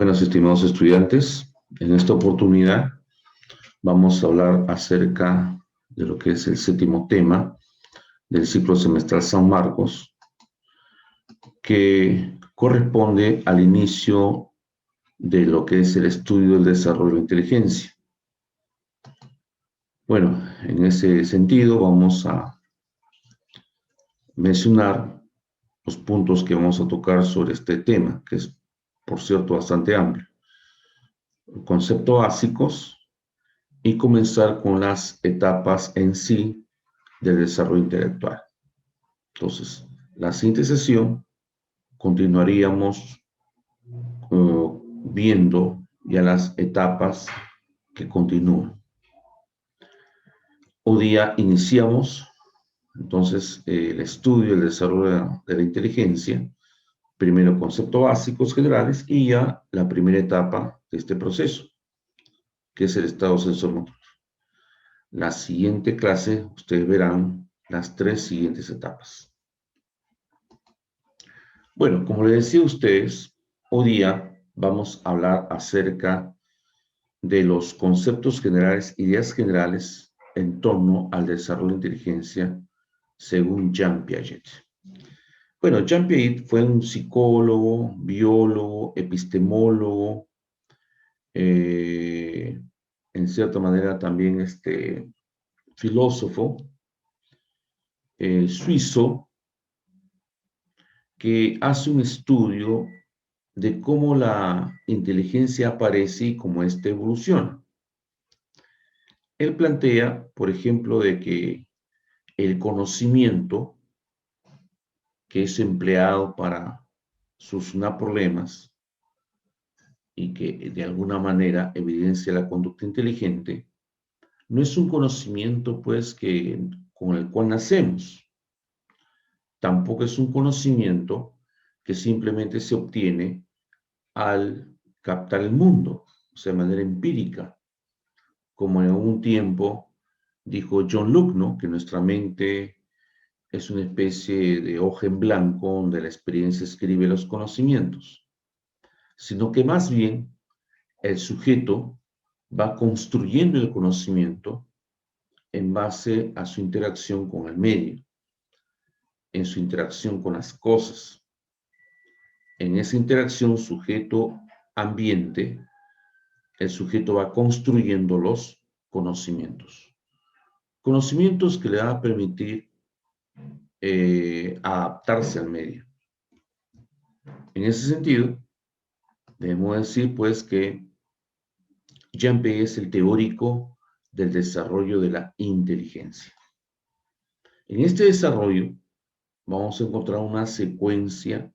Buenos estimados estudiantes, en esta oportunidad vamos a hablar acerca de lo que es el séptimo tema del ciclo semestral San Marcos, que corresponde al inicio de lo que es el estudio del desarrollo de la inteligencia. Bueno, en ese sentido vamos a mencionar los puntos que vamos a tocar sobre este tema, que es, por cierto, bastante amplio. Conceptos básicos y comenzar con las etapas en sí del desarrollo intelectual. Entonces, la siguiente sesión continuaríamos viendo ya las etapas que continúan. Hoy día iniciamos entonces el estudio del desarrollo de la inteligencia, primero conceptos básicos generales y ya la primera etapa de este proceso, que es el estado sensormotor. La siguiente clase, ustedes verán las tres siguientes etapas. Bueno, como les decía a ustedes, hoy día vamos a hablar acerca de los conceptos generales, ideas generales en torno al desarrollo de inteligencia según Jean Piaget. Bueno, Jean Piaget fue un psicólogo, biólogo, epistemólogo, en cierta manera también filósofo suizo, que hace un estudio de cómo la inteligencia aparece y cómo ésta evoluciona. Él plantea, por ejemplo, de que el conocimiento que es empleado para solucionar problemas y que de alguna manera evidencia la conducta inteligente, no es un conocimiento pues con el cual nacemos. Tampoco es un conocimiento que simplemente se obtiene al captar el mundo, o sea, de manera empírica, como en algún tiempo dijo John Locke, ¿no? Que nuestra mente es una especie de hoja en blanco donde la experiencia escribe los conocimientos, sino que más bien el sujeto va construyendo el conocimiento en base a su interacción con el medio, en su interacción con las cosas. En esa interacción sujeto-ambiente, el sujeto va construyendo los conocimientos. Conocimientos que le van a permitir adaptarse al medio. En ese sentido, debemos decir pues que Jean Piaget es el teórico del desarrollo de la inteligencia. En este desarrollo vamos a encontrar una secuencia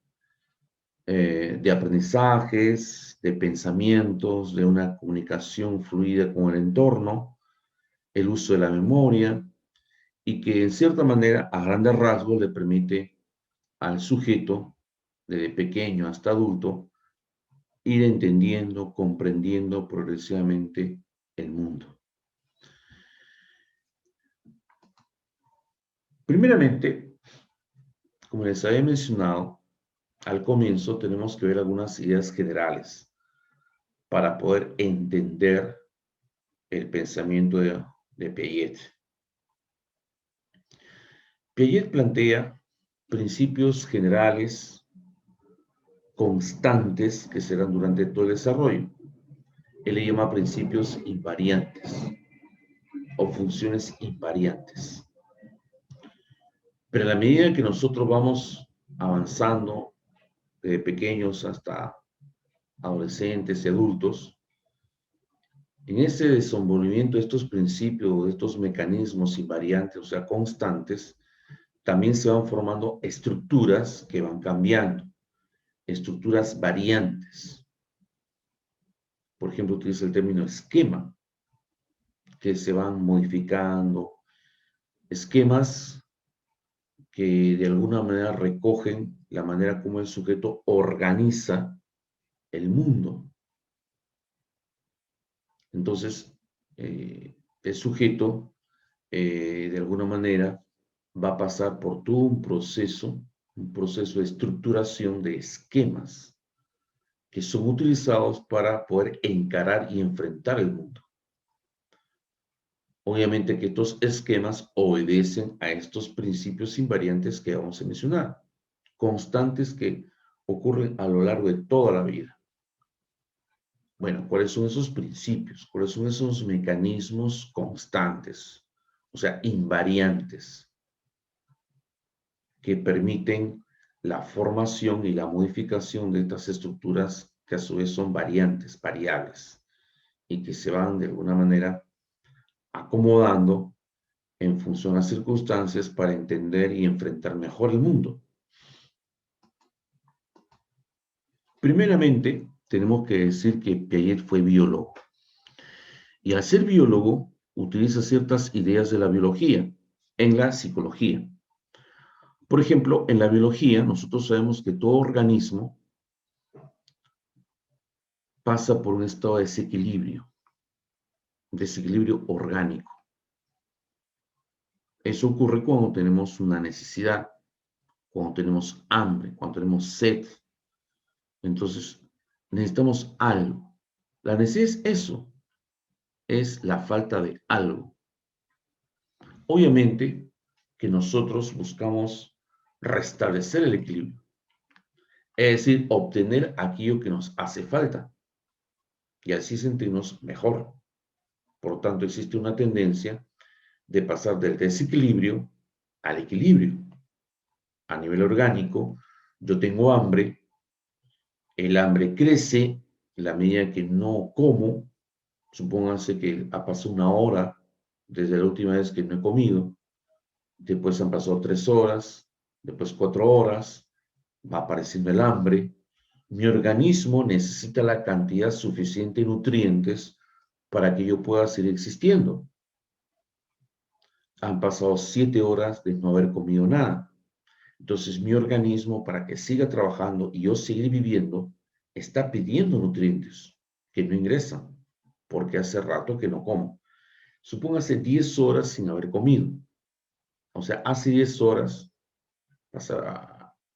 de aprendizajes, de pensamientos, de una comunicación fluida con el entorno, el uso de la memoria, y que en cierta manera, a grandes rasgos, le permite al sujeto, desde pequeño hasta adulto, ir entendiendo, comprendiendo progresivamente el mundo. Primeramente, como les había mencionado, al comienzo tenemos que ver algunas ideas generales para poder entender el pensamiento de Piaget. Piaget plantea principios generales constantes que serán durante todo el desarrollo. Él le llama principios invariantes o funciones invariantes. Pero a la medida que nosotros vamos avanzando desde pequeños hasta adolescentes y adultos, en ese desenvolvimiento de estos principios, de estos mecanismos invariantes, o sea, constantes, también se van formando estructuras que van cambiando, estructuras variantes. Por ejemplo, utiliza el término esquema, que se van modificando, esquemas que de alguna manera recogen la manera como el sujeto organiza el mundo. Entonces, el sujeto, de alguna manera, va a pasar por todo un proceso de estructuración de esquemas que son utilizados para poder encarar y enfrentar el mundo. Obviamente que estos esquemas obedecen a estos principios invariantes que vamos a mencionar, constantes que ocurren a lo largo de toda la vida. Bueno, ¿cuáles son esos principios? ¿Cuáles son esos mecanismos constantes? O sea, invariantes, que permiten la formación y la modificación de estas estructuras que a su vez son variantes, variables, y que se van de alguna manera acomodando en función a circunstancias para entender y enfrentar mejor el mundo. Primeramente, tenemos que decir que Piaget fue biólogo. Y al ser biólogo, utiliza ciertas ideas de la biología en la psicología. Por ejemplo, en la biología, nosotros sabemos que todo organismo pasa por un estado de desequilibrio orgánico. Eso ocurre cuando tenemos una necesidad, cuando tenemos hambre, cuando tenemos sed. Entonces, necesitamos algo. La necesidad es eso, es la falta de algo. Obviamente que nosotros buscamos restablecer el equilibrio, es decir, obtener aquello que nos hace falta y así sentirnos mejor. Por lo tanto, existe una tendencia de pasar del desequilibrio al equilibrio. A nivel orgánico, yo tengo hambre, el hambre crece en la medida que no como. Supónganse que ha pasado una hora desde la última vez que no he comido, después han pasado 3 horas, después 4 horas, va apareciendo el hambre. Mi organismo necesita la cantidad suficiente de nutrientes para que yo pueda seguir existiendo. Han pasado 7 horas de no haber comido nada. Entonces mi organismo, para que siga trabajando y yo seguir viviendo, está pidiendo nutrientes que no ingresan, porque hace rato que no como. Supóngase 10 horas sin haber comido. O sea, hace 10 horas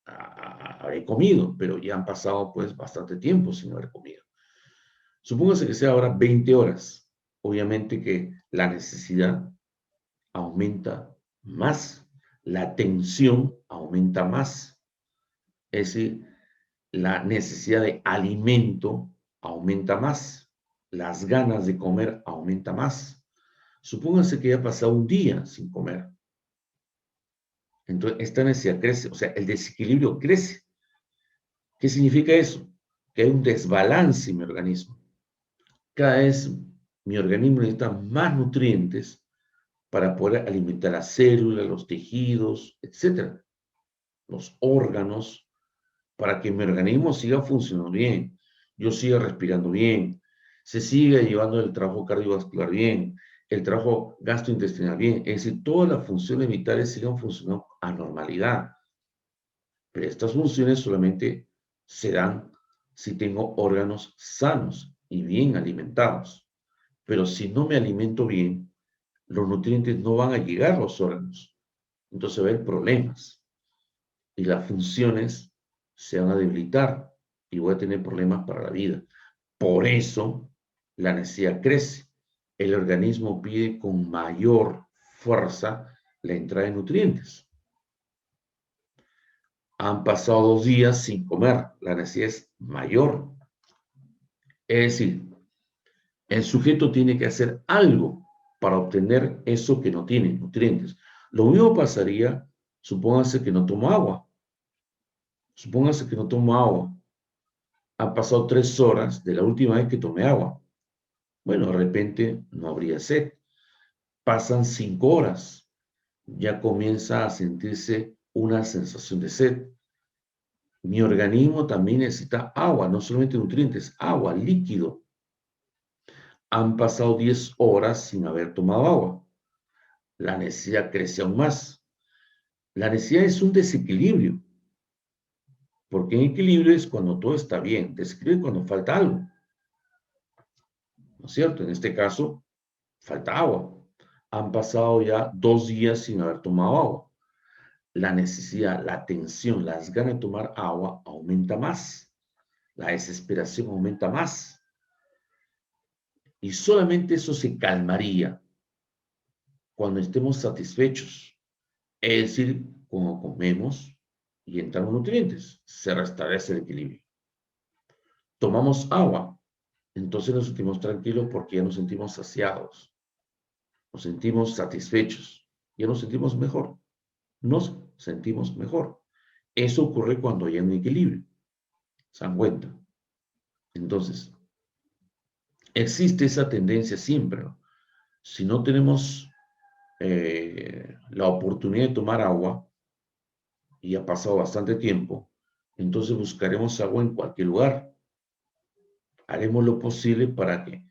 habré comido, pero ya han pasado pues bastante tiempo sin haber comido. Supóngase que sea ahora 20 horas. Obviamente que la necesidad aumenta más, la tensión aumenta más. Es decir, la necesidad de alimento aumenta más, las ganas de comer aumenta más. Supóngase que ya ha pasado un día sin comer. Entonces, esta necesidad crece, o sea, el desequilibrio crece. ¿Qué significa eso? Que hay un desbalance en mi organismo. Cada vez mi organismo necesita más nutrientes para poder alimentar las células, los tejidos, etcétera, los órganos, para que mi organismo siga funcionando bien, yo siga respirando bien, se siga llevando el trabajo cardiovascular bien, el trabajo gastrointestinal bien, es decir, todas las funciones vitales sigan funcionando a normalidad. Pero estas funciones solamente se dan si tengo órganos sanos y bien alimentados. Pero si no me alimento bien, los nutrientes no van a llegar a los órganos. Entonces va a haber problemas y las funciones se van a debilitar y voy a tener problemas para la vida. Por eso la necesidad crece. El organismo pide con mayor fuerza la entrada de nutrientes. Han pasado 2 días sin comer, la necesidad es mayor. Es decir, el sujeto tiene que hacer algo para obtener eso que no tiene, nutrientes. Lo mismo pasaría, supóngase que no tomo agua. Supóngase que no tomo agua. Han pasado 3 horas de la última vez que tomé agua. Bueno, de repente no habría sed. Pasan 5 horas. Ya comienza a sentirse una sensación de sed. Mi organismo también necesita agua, no solamente nutrientes, agua, líquido. Han pasado 10 horas sin haber tomado agua. La necesidad crece aún más. La necesidad es un desequilibrio, porque en equilibrio es cuando todo está bien, desequilibrio es cuando falta algo, ¿no es cierto? En este caso, falta agua. Han pasado ya 2 días sin haber tomado agua. La necesidad, la tensión, las ganas de tomar agua aumenta más. la desesperación aumenta más. Y solamente eso se calmaría cuando estemos satisfechos. Es decir, cuando comemos y entran los nutrientes, se restablece el equilibrio. Tomamos agua, entonces nos sentimos tranquilos porque ya nos sentimos saciados, nos sentimos satisfechos, ya nos sentimos mejor, nos sentimos mejor. Eso ocurre cuando hay un equilibrio. ¿Se dan cuenta? Entonces, existe esa tendencia siempre, ¿no? Si no tenemos la oportunidad de tomar agua y ha pasado bastante tiempo, entonces buscaremos agua en cualquier lugar. Haremos lo posible para que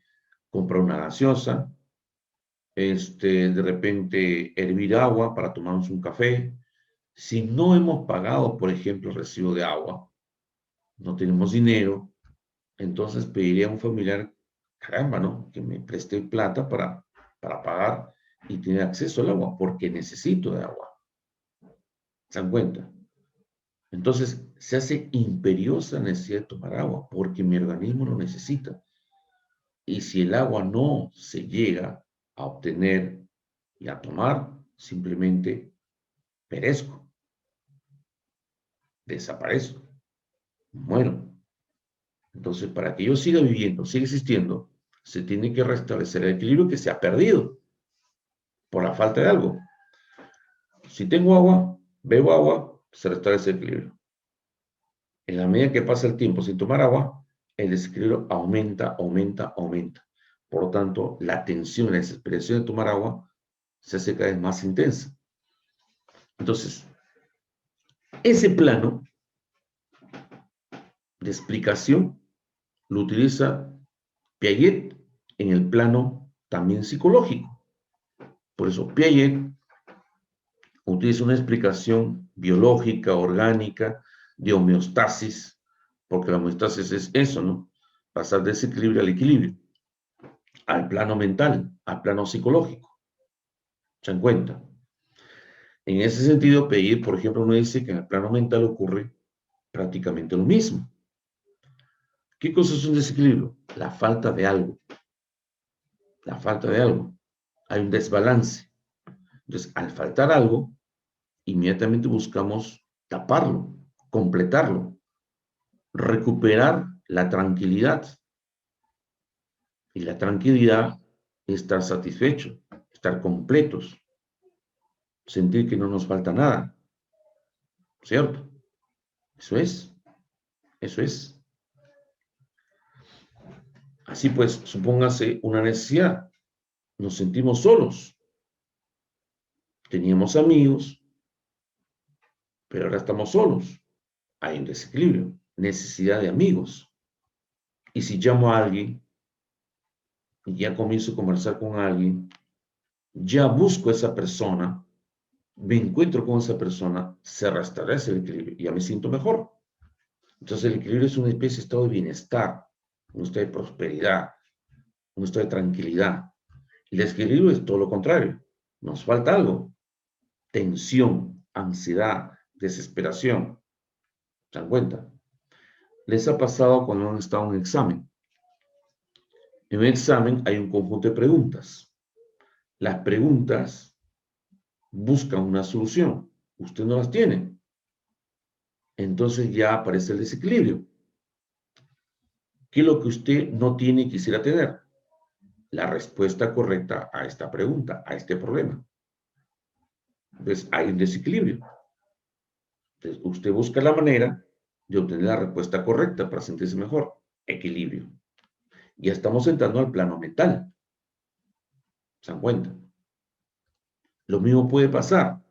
comprar una gaseosa, de repente hervir agua para tomarnos un café. Si no hemos pagado, por ejemplo, el recibo de agua, no tenemos dinero, entonces pediría a un familiar, caramba, ¿no? Que me preste plata para pagar y tener acceso al agua, porque necesito de agua. ¿Se dan cuenta? Entonces se hace imperiosa la necesidad de tomar agua, porque mi organismo lo necesita. Y si el agua no se llega a obtener y a tomar, simplemente perezco, desaparezco, muero. Entonces, para que yo siga viviendo, siga existiendo, se tiene que restablecer el equilibrio que se ha perdido por la falta de algo. Si tengo agua, bebo agua, se restablece el equilibrio. En la medida que pasa el tiempo sin tomar agua, el desequilibrio aumenta, aumenta, aumenta. Por lo tanto, la tensión, la desesperación de tomar agua se hace cada vez más intensa. Entonces, ese plano de explicación lo utiliza Piaget en el plano también psicológico. Por eso Piaget utiliza una explicación biológica, orgánica, de homeostasis, porque la homeostasis es eso, ¿no? Pasar de ese equilibrio al equilibrio, al plano mental, al plano psicológico. ¿Se dan cuenta? En ese sentido, Piaget, por ejemplo, uno dice que en el plano mental ocurre prácticamente lo mismo. ¿Qué cosa es un desequilibrio? La falta de algo. La falta de algo. Hay un desbalance. Entonces, al faltar algo, inmediatamente buscamos taparlo, completarlo, recuperar la tranquilidad. Y la tranquilidad es estar satisfecho, estar completos, sentir que no nos falta nada. ¿Cierto? Eso es. Eso es. Así pues, supóngase una necesidad. Nos sentimos solos. Teníamos amigos, pero ahora estamos solos. Hay un desequilibrio. Necesidad de amigos. Y si llamo a alguien y ya comienzo a conversar con alguien, ya busco a esa persona, me encuentro con esa persona, se restablece el equilibrio y ya me siento mejor. Entonces el equilibrio es una especie de estado de bienestar, un estado de prosperidad, un estado de tranquilidad. Y el desequilibrio es todo lo contrario. Nos falta algo. Tensión, ansiedad, desesperación. ¿Se dan cuenta? ¿Les ha pasado cuando han estado en un examen? En un examen hay un conjunto de preguntas. Las preguntas buscan una solución. Usted no las tiene. Entonces ya aparece el desequilibrio. ¿Qué es lo que usted no tiene y quisiera tener? La respuesta correcta a esta pregunta, a este problema. Entonces hay un desequilibrio. Entonces usted busca la manera de obtener la respuesta correcta para sentirse mejor. Equilibrio. Ya estamos entrando al plano mental. ¿Se dan cuenta? Lo mismo puede pasar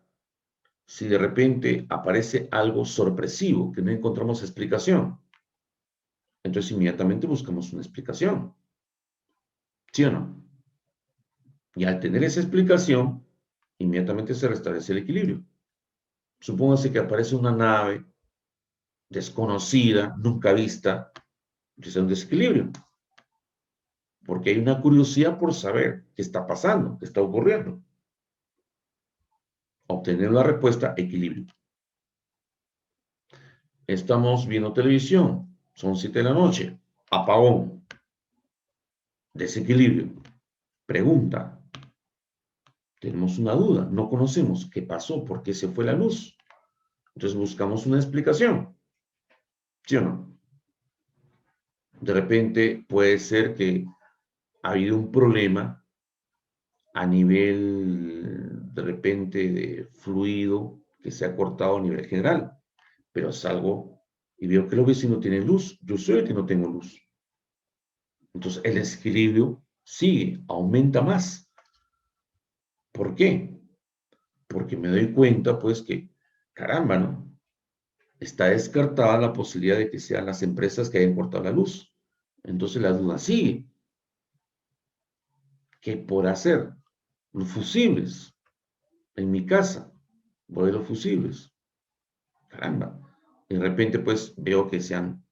si de repente aparece algo sorpresivo que no encontramos explicación. Entonces inmediatamente buscamos una explicación. ¿Sí o no? Y al tener esa explicación, inmediatamente se restablece el equilibrio. Supóngase que aparece una nave desconocida, nunca vista, entonces hay un desequilibrio. Porque hay una curiosidad por saber qué está pasando, qué está ocurriendo. Obtener la respuesta, equilibrio. Estamos viendo televisión, Son 7 de la noche. Apagón. Desequilibrio. Pregunta. Tenemos una duda. No conocemos qué pasó, por qué se fue la luz. Entonces buscamos una explicación. ¿Sí o no? De repente puede ser que ha habido un problema a nivel, de repente, de fluido que se ha cortado a nivel general. Pero salgo y veo que los vecinos tienen luz. Yo soy el que no tengo luz. Entonces el desequilibrio sigue, aumenta más. ¿Por qué? Porque me doy cuenta, pues, que, caramba, ¿no? Está descartada la posibilidad de que sean las empresas que hayan cortado la luz. Entonces la duda sigue. ¿Qué por hacer? Los fusibles. En mi casa, voy a los fusibles. Caramba. Y de repente, pues, veo que se han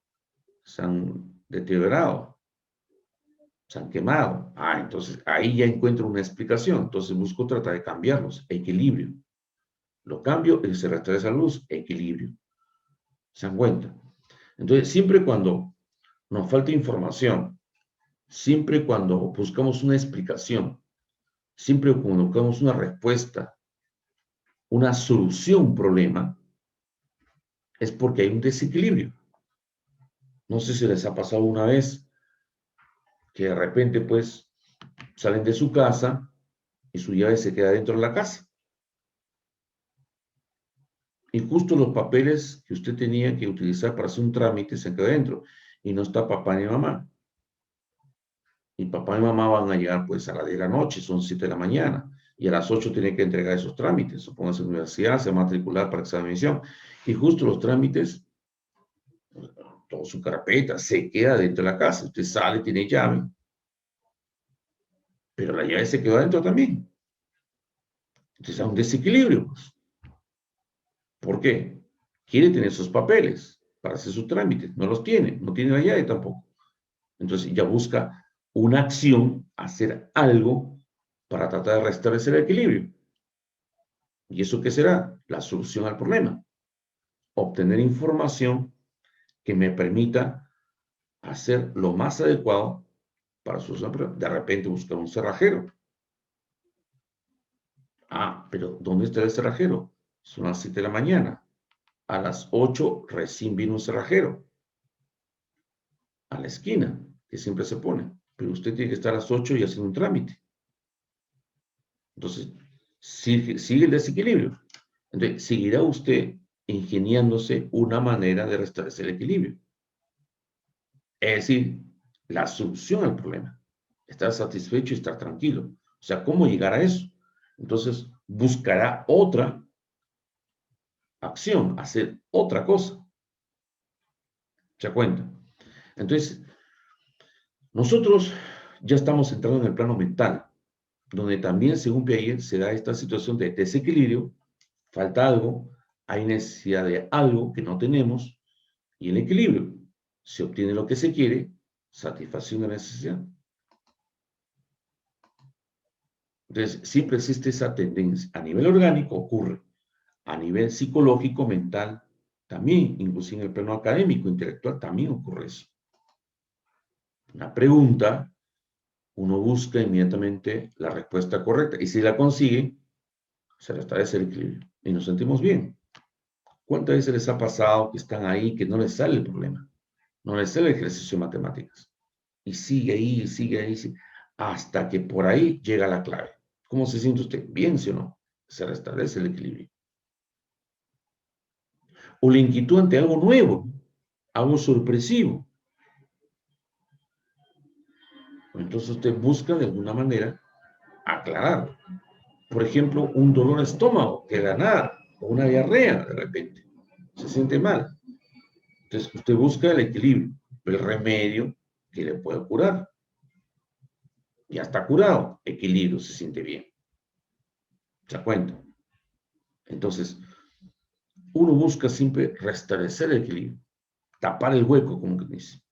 deteriorado, se han quemado. Ah, entonces ahí ya encuentro una explicación. Entonces busco tratar de cambiarlos. Equilibrio. Lo cambio y se restablece la luz. Equilibrio. ¿Se dan cuenta? Entonces, siempre cuando nos falta información, siempre cuando buscamos una explicación, siempre cuando buscamos una respuesta, una solución a un problema, es porque hay un desequilibrio. No sé si les ha pasado una vez que de repente, pues, salen de su casa y su llave se queda dentro de la casa. Y justo los papeles que usted tenía que utilizar para hacer un trámite se quedan dentro. Y no está papá ni mamá. Y papá y mamá van a llegar pues a las 10 de la noche, son 7 de la mañana. Y a las 8 tiene que entregar esos trámites. Supóngase en la universidad, se va a matricular para examen de admisión. Y justo los trámites, toda su carpeta, se queda dentro de la casa. Usted sale, tiene llave. Pero la llave se quedó adentro también. Entonces hay un desequilibrio, pues. ¿Por qué? Quiere tener sus papeles para hacer sus trámites. No los tiene. No tiene la llave tampoco. Entonces ya busca una acción, hacer algo para tratar de restablecer el equilibrio. ¿Y eso qué será? La solución al problema. Obtener información que me permita hacer lo más adecuado para solucionar el problema. De repente buscar un cerrajero. Ah, pero ¿dónde está el cerrajero? Son las 7 de la mañana. A las 8 recién vino un cerrajero. A la esquina, que siempre se pone. Pero usted tiene que estar a las 8 y haciendo un trámite. Entonces, sigue el desequilibrio. Entonces, seguirá usted ingeniándose una manera de restablecer el equilibrio. Es decir, la solución al problema. Estar satisfecho y estar tranquilo. O sea, ¿cómo llegar a eso? Entonces, buscará otra acción, hacer otra cosa. ¿Se da cuenta? Entonces, nosotros ya estamos entrando en el plano mental, donde también, según Piaget, se da esta situación de desequilibrio, falta algo, hay necesidad de algo que no tenemos, y el equilibrio. Se obtiene lo que se quiere, satisfacción de la necesidad. Entonces, siempre existe esa tendencia. A nivel orgánico ocurre, a nivel psicológico, mental, también, inclusive en el plano académico, intelectual, también ocurre eso. Una pregunta, uno busca inmediatamente la respuesta correcta, y si la consigue, se restablece el equilibrio, y nos sentimos bien. ¿Cuántas veces les ha pasado que están ahí, que no les sale el problema? No les sale el ejercicio de matemáticas. Y sigue ahí, hasta que por ahí llega la clave. ¿Cómo se siente usted? ¿Bien, sí o no? Se restablece el equilibrio. O la inquietud ante algo nuevo, algo sorpresivo. Entonces usted busca de alguna manera aclarar. Por ejemplo, un dolor de estómago, que da nada, o una diarrea de repente. Se siente mal. Entonces usted busca el equilibrio, el remedio que le puede curar. Ya está curado, equilibrio, se siente bien. ¿Se da cuenta? Entonces, uno busca siempre restablecer el equilibrio, tapar el hueco, como que dice.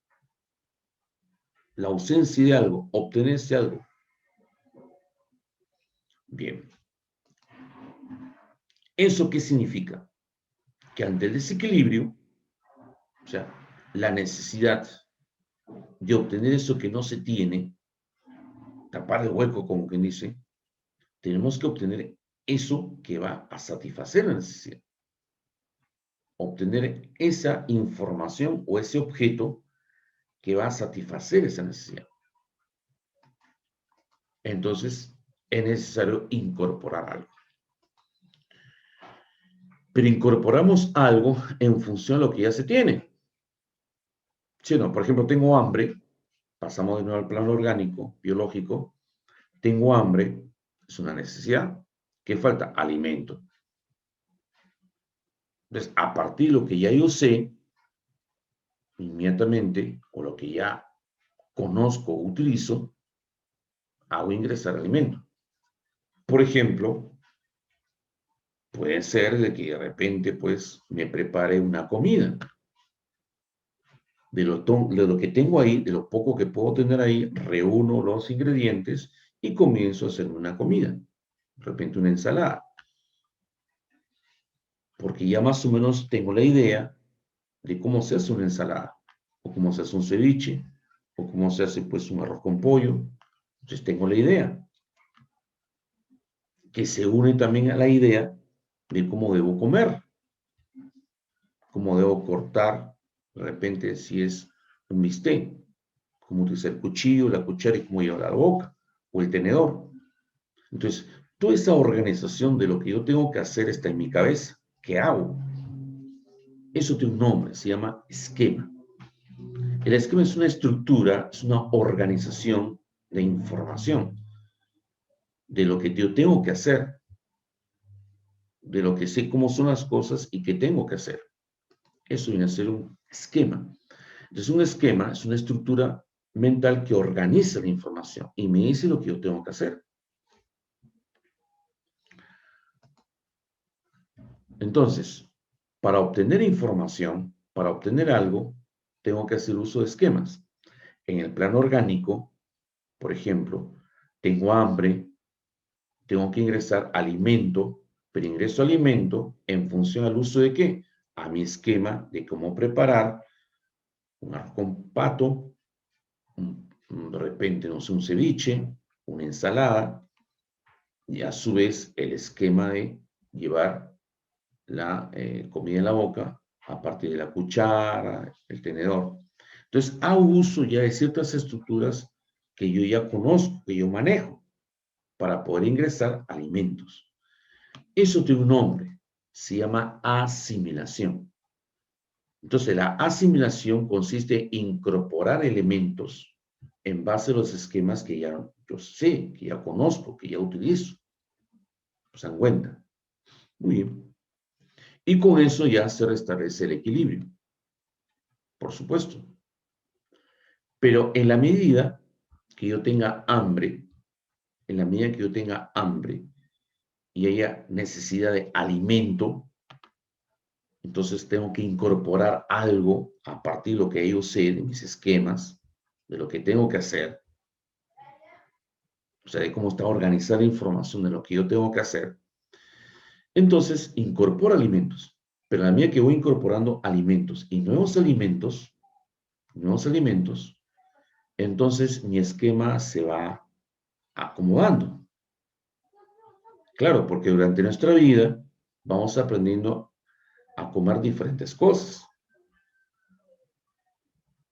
La ausencia de algo, obtenerse algo. Bien. ¿Eso qué significa? Que ante el desequilibrio, o sea, la necesidad de obtener eso que no se tiene, tapar el hueco, como quien dice, tenemos que obtener eso que va a satisfacer la necesidad. Obtener esa información o ese objeto que va a satisfacer esa necesidad. Entonces, es necesario incorporar algo. Pero incorporamos algo en función de lo que ya se tiene. Si no, por ejemplo, tengo hambre, pasamos de nuevo al plano orgánico, biológico, tengo hambre, es una necesidad. ¿Qué falta? Alimento. Entonces, a partir de lo que ya yo sé, inmediatamente, o lo que ya conozco o utilizo, hago ingresar alimento. Por ejemplo, puede ser de que de repente, pues, me prepare una comida. De lo que tengo ahí, de lo poco que puedo tener ahí, reúno los ingredientes y comienzo a hacer una comida. De repente una ensalada. Porque ya más o menos tengo la idea de cómo se hace una ensalada, o cómo se hace un ceviche, o cómo se hace pues un arroz con pollo. Entonces tengo la idea, que se une también a la idea de cómo debo comer, cómo debo cortar, de repente si es un bistec, cómo utilizar el cuchillo, la cuchara y cómo llevar a la boca, o el tenedor. Entonces, toda esa organización de lo que yo tengo que hacer está en mi cabeza. ¿Qué hago? Eso tiene un nombre, se llama esquema. El esquema es una estructura, es una organización de información, de lo que yo tengo que hacer, de lo que sé cómo son las cosas y qué tengo que hacer. Eso viene a ser un esquema. Entonces, un esquema es una estructura mental que organiza la información y me dice lo que yo tengo que hacer. Entonces, para obtener información, para obtener algo, tengo que hacer uso de esquemas. En el plano orgánico, por ejemplo, tengo hambre, tengo que ingresar alimento, pero ingreso alimento en función al uso de qué? A mi esquema de cómo preparar un arroz con pato, de repente, no sé, un ceviche, una ensalada, y a su vez el esquema de llevar la comida en la boca a partir de la cuchara, el tenedor. Entonces, hago uso ya de ciertas estructuras que yo ya conozco, que yo manejo, para poder ingresar alimentos. Eso tiene un nombre, se llama asimilación. Entonces, la asimilación consiste en incorporar elementos en base a los esquemas que ya yo sé, que ya conozco, que ya utilizo. ¿Se dan cuenta? Muy bien. Y con eso ya se restablece el equilibrio, por supuesto. Pero en la medida que yo tenga hambre, en la medida que yo tenga hambre y haya necesidad de alimento, entonces tengo que incorporar algo a partir de lo que yo sé, de mis esquemas, de lo que tengo que hacer, o sea, de cómo está organizada la información de lo que yo tengo que hacer. Entonces, incorporo alimentos, pero a la medida que voy incorporando alimentos y nuevos alimentos, entonces mi esquema se va acomodando. Claro, porque durante nuestra vida vamos aprendiendo a comer diferentes cosas.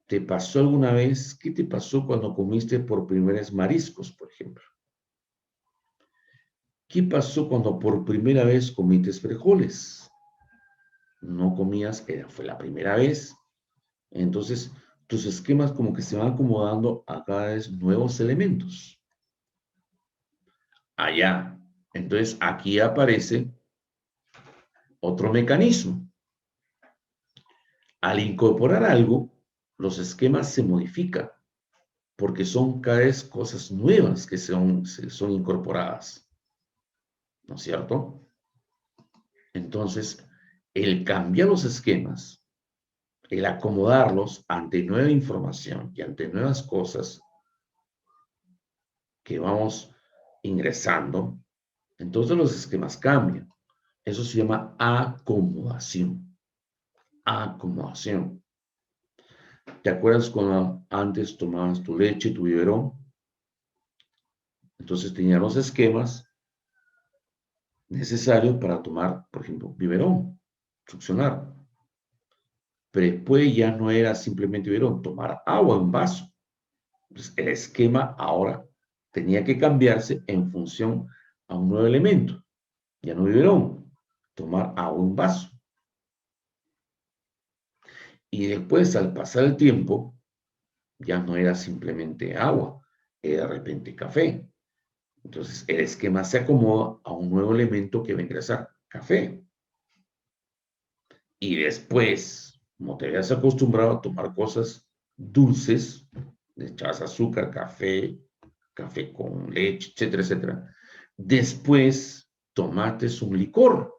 ¿Te pasó alguna vez? ¿Qué te pasó cuando comiste por primera vez mariscos, por ejemplo? ¿Qué pasó cuando por primera vez comiste frijoles? No comías, fue la primera vez. Entonces, tus esquemas como que se van acomodando a cada vez nuevos elementos. Allá. Entonces, aquí aparece otro mecanismo. Al incorporar algo, los esquemas se modifican porque son cada vez cosas nuevas que son incorporadas. ¿No es cierto? Entonces, el cambiar los esquemas, el acomodarlos ante nueva información y ante nuevas cosas que vamos ingresando, entonces los esquemas cambian. Eso se llama acomodación. Acomodación. ¿Te acuerdas cuando antes tomabas tu leche, tu biberón? Entonces tenía los esquemas necesarios para tomar, por ejemplo, biberón, succionar. Pero después ya no era simplemente biberón, tomar agua en vaso. Entonces el esquema ahora tenía que cambiarse en función a un nuevo elemento. Ya no biberón, tomar agua en vaso. Y después, al pasar el tiempo, ya no era simplemente agua, era de repente café. Entonces, el esquema se acomoda a un nuevo elemento que va a ingresar, café. Y después, como te habías acostumbrado a tomar cosas dulces, le echabas azúcar, café, café con leche, etcétera, etcétera. Después, tomaste un licor.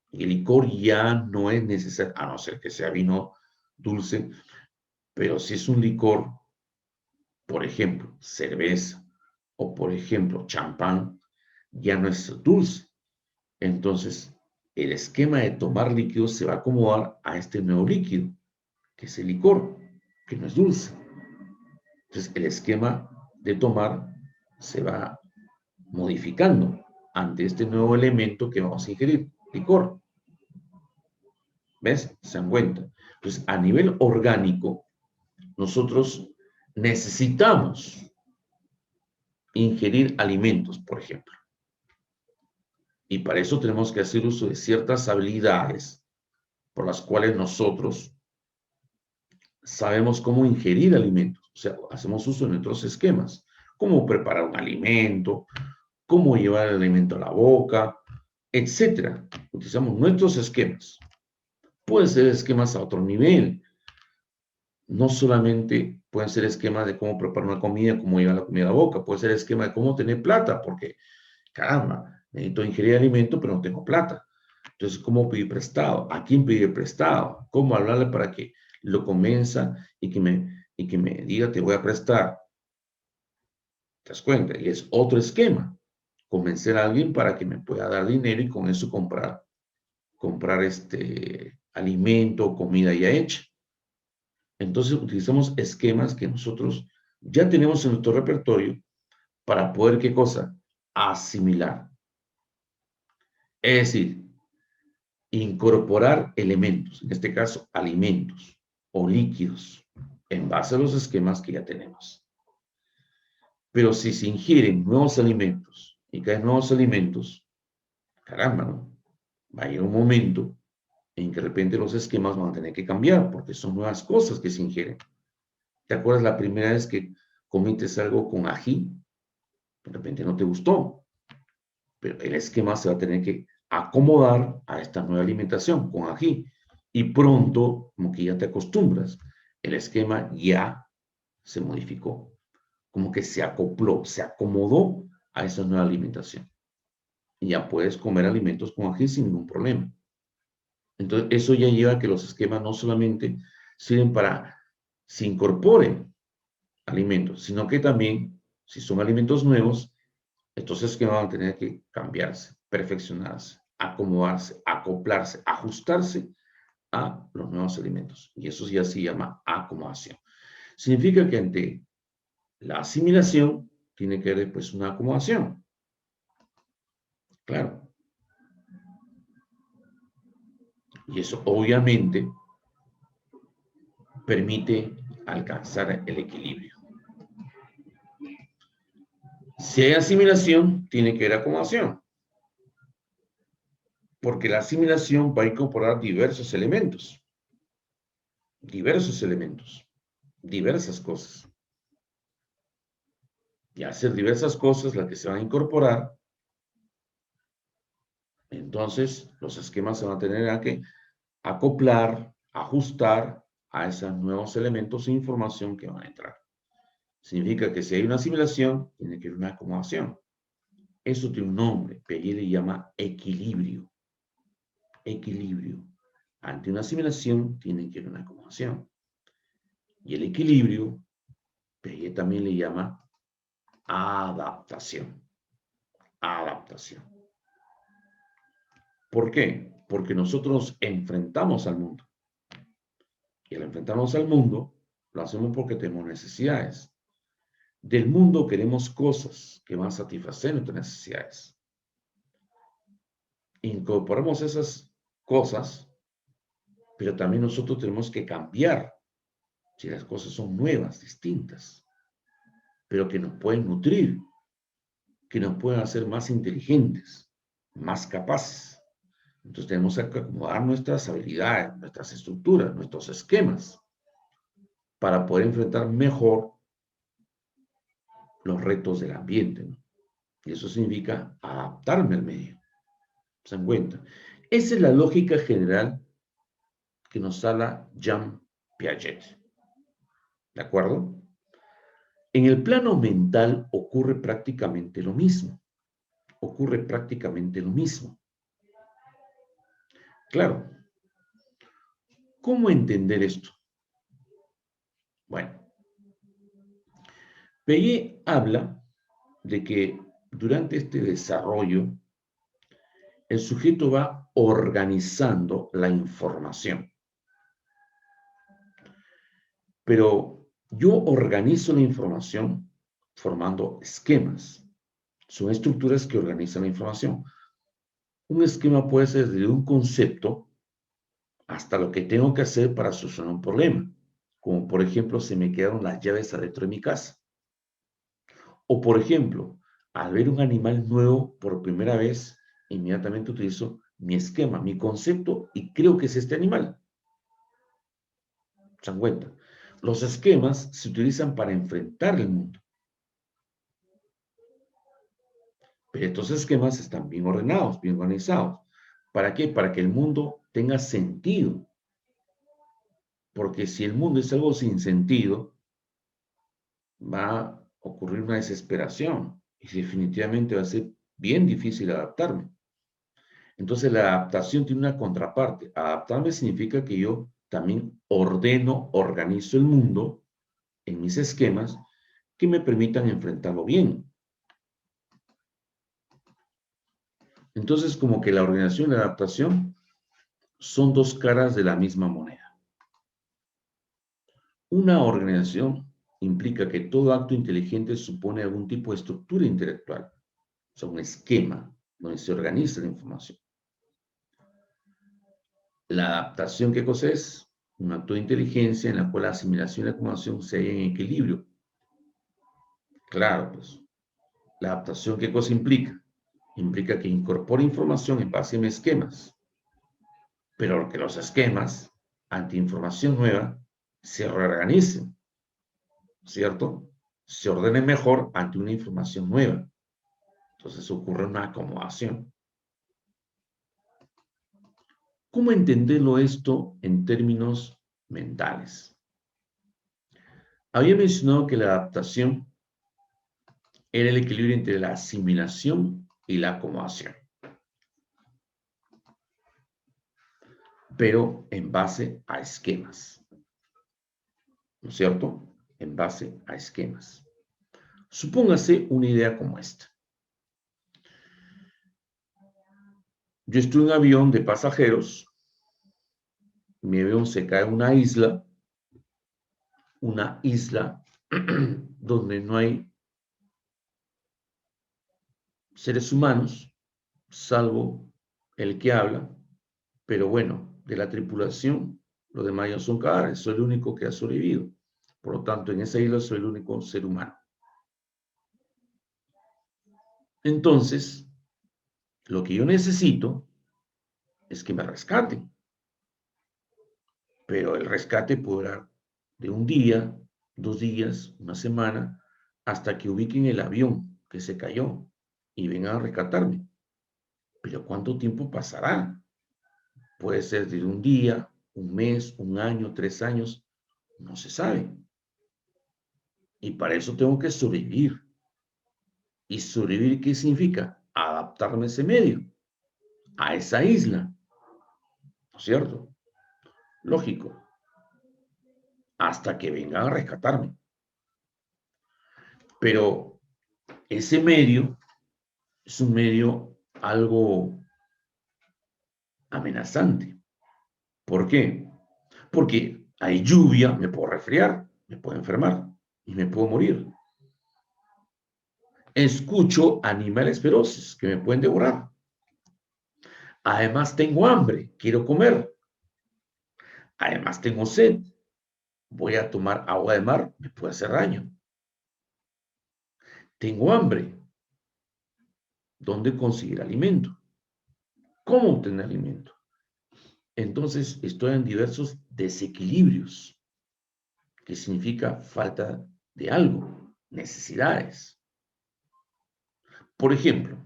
Y el licor ya no es necesario, a no ser que sea vino dulce, pero si es un licor, por ejemplo, cerveza o por ejemplo, champán, ya no es dulce. Entonces, el esquema de tomar líquido se va a acomodar a este nuevo líquido, que es el licor, que no es dulce. Entonces, el esquema de tomar se va modificando ante este nuevo elemento que vamos a ingerir, licor. ¿Ves? Se dan cuenta. Entonces, a nivel orgánico, nosotros necesitamos ingerir alimentos, por ejemplo. Y para eso tenemos que hacer uso de ciertas habilidades por las cuales nosotros sabemos cómo ingerir alimentos. O sea, hacemos uso de nuestros esquemas. Cómo preparar un alimento, cómo llevar el alimento a la boca, etcétera. Utilizamos nuestros esquemas. Pueden ser esquemas a otro nivel. No solamente pueden ser esquemas de cómo preparar una comida, cómo llevar la comida a la boca. Puede ser esquema de cómo tener plata, porque, caramba, necesito ingerir alimento, pero no tengo plata. Entonces, ¿cómo pedir prestado? ¿A quién pedir prestado? ¿Cómo hablarle para que lo convenza y que me diga te voy a prestar? ¿Te das cuenta? Y es otro esquema. Convencer a alguien para que me pueda dar dinero y con eso comprar este alimento, comida ya hecha. Entonces utilizamos esquemas que nosotros ya tenemos en nuestro repertorio para poder, ¿qué cosa? Asimilar. Es decir, incorporar elementos, en este caso alimentos o líquidos, en base a los esquemas que ya tenemos. Pero si se ingieren nuevos alimentos y caen nuevos alimentos, caramba, ¿no? Va a llegar un momento en que de repente los esquemas van a tener que cambiar porque son nuevas cosas que se ingieren. ¿Te acuerdas la primera vez que comiste algo con ají? De repente no te gustó, pero el esquema se va a tener que acomodar a esta nueva alimentación con ají. Y pronto, como que ya te acostumbras, el esquema ya se modificó, como que se acopló, se acomodó a esa nueva alimentación. Y ya puedes comer alimentos con ají sin ningún problema. Entonces, eso ya lleva a que los esquemas no solamente sirven para se incorporen alimentos, sino que también, si son alimentos nuevos, estos esquemas van a tener que cambiarse, perfeccionarse, acomodarse, acoplarse, ajustarse a los nuevos alimentos. Y eso ya se llama acomodación. Significa que ante la asimilación tiene que haber después una acomodación. Claro. Y eso obviamente permite alcanzar el equilibrio. Si hay asimilación, tiene que haber acomodación. Porque la asimilación va a incorporar diversos elementos, diversas cosas. Y al ser diversas cosas las que se van a incorporar, entonces los esquemas se van a tener que acoplar, ajustar a esos nuevos elementos e información que van a entrar. Significa que si hay una asimilación, tiene que haber una acomodación. Eso tiene un nombre, Piaget le llama equilibrio. Equilibrio. Ante una asimilación, tiene que haber una acomodación. Y el equilibrio, Piaget también le llama adaptación. Adaptación. ¿Por qué? Porque nosotros enfrentamos al mundo. Y al enfrentarnos al mundo, lo hacemos porque tenemos necesidades. Del mundo queremos cosas que van a satisfacer nuestras necesidades. Incorporamos esas cosas, pero también nosotros tenemos que cambiar si las cosas son nuevas, distintas, pero que nos pueden nutrir, que nos pueden hacer más inteligentes, más capaces. Entonces tenemos que acomodar nuestras habilidades, nuestras estructuras, nuestros esquemas, para poder enfrentar mejor los retos del ambiente, ¿no? Y eso significa adaptarme al medio. ¿Se dan cuenta? Esa es la lógica general que nos habla Jean Piaget. ¿De acuerdo? En el plano mental ocurre prácticamente lo mismo. Ocurre prácticamente lo mismo. Claro, ¿cómo entender esto? Bueno, Piaget habla de que durante este desarrollo el sujeto va organizando la información. Pero yo organizo la información formando esquemas. Son estructuras que organizan la información. Un esquema puede ser desde un concepto hasta lo que tengo que hacer para solucionar un problema. Como por ejemplo, se me quedaron las llaves adentro de mi casa. O por ejemplo, al ver un animal nuevo por primera vez, inmediatamente utilizo mi esquema, mi concepto y creo que es este animal. ¿Se dan cuenta? Los esquemas se utilizan para enfrentar el mundo. Pero estos esquemas están bien ordenados, bien organizados. ¿Para qué? Para que el mundo tenga sentido. Porque si el mundo es algo sin sentido, va a ocurrir una desesperación y definitivamente va a ser bien difícil adaptarme. Entonces la adaptación tiene una contraparte. Adaptarme significa que yo también ordeno, organizo el mundo en mis esquemas que me permitan enfrentarlo bien. Entonces, como que la organización y la adaptación son dos caras de la misma moneda. Una organización implica que todo acto inteligente supone algún tipo de estructura intelectual, o sea, un esquema donde se organiza la información. La adaptación, ¿qué cosa es? Un acto de inteligencia en la cual la asimilación y la acomodación se hallan en equilibrio. Claro, pues, la adaptación, ¿qué cosa implica? Implica que incorpore información en base a mis esquemas, pero que los esquemas, ante información nueva, se reorganicen, ¿cierto? Se ordenen mejor ante una información nueva. Entonces ocurre una acomodación. ¿Cómo entenderlo esto en términos mentales? Había mencionado que la adaptación era el equilibrio entre la asimilación y la acomodación, pero en base a esquemas, ¿no es cierto? En base a esquemas. Supóngase una idea como esta. Yo estoy en un avión de pasajeros, mi avión se cae en una isla donde no hay seres humanos, salvo el que habla, pero bueno, de la tripulación, los demás ya son cadáveres, soy el único que ha sobrevivido. Por lo tanto, en esa isla soy el único ser humano. Entonces, lo que yo necesito es que me rescaten. Pero el rescate podrá de un día, 2 días, una semana, hasta que ubiquen el avión que se cayó y vengan a rescatarme. Pero ¿cuánto tiempo pasará? Puede ser de un día, un mes, un año, 3 años, no se sabe. Y para eso tengo que sobrevivir. ¿Y sobrevivir qué significa? Adaptarme a ese medio, a esa isla, ¿no es cierto? Lógico, hasta que vengan a rescatarme. Pero ese medio es un medio algo amenazante. ¿Por qué? Porque Hay lluvia, me puedo resfriar, me puedo enfermar y me puedo morir. Escucho animales feroces que me pueden devorar. Además tengo hambre, quiero comer. Además tengo sed, voy a tomar agua de mar, me puede hacer daño. Tengo hambre, ¿dónde conseguir alimento? ¿Cómo obtener alimento? Entonces estoy en diversos desequilibrios, que significa falta de algo, necesidades. Por ejemplo,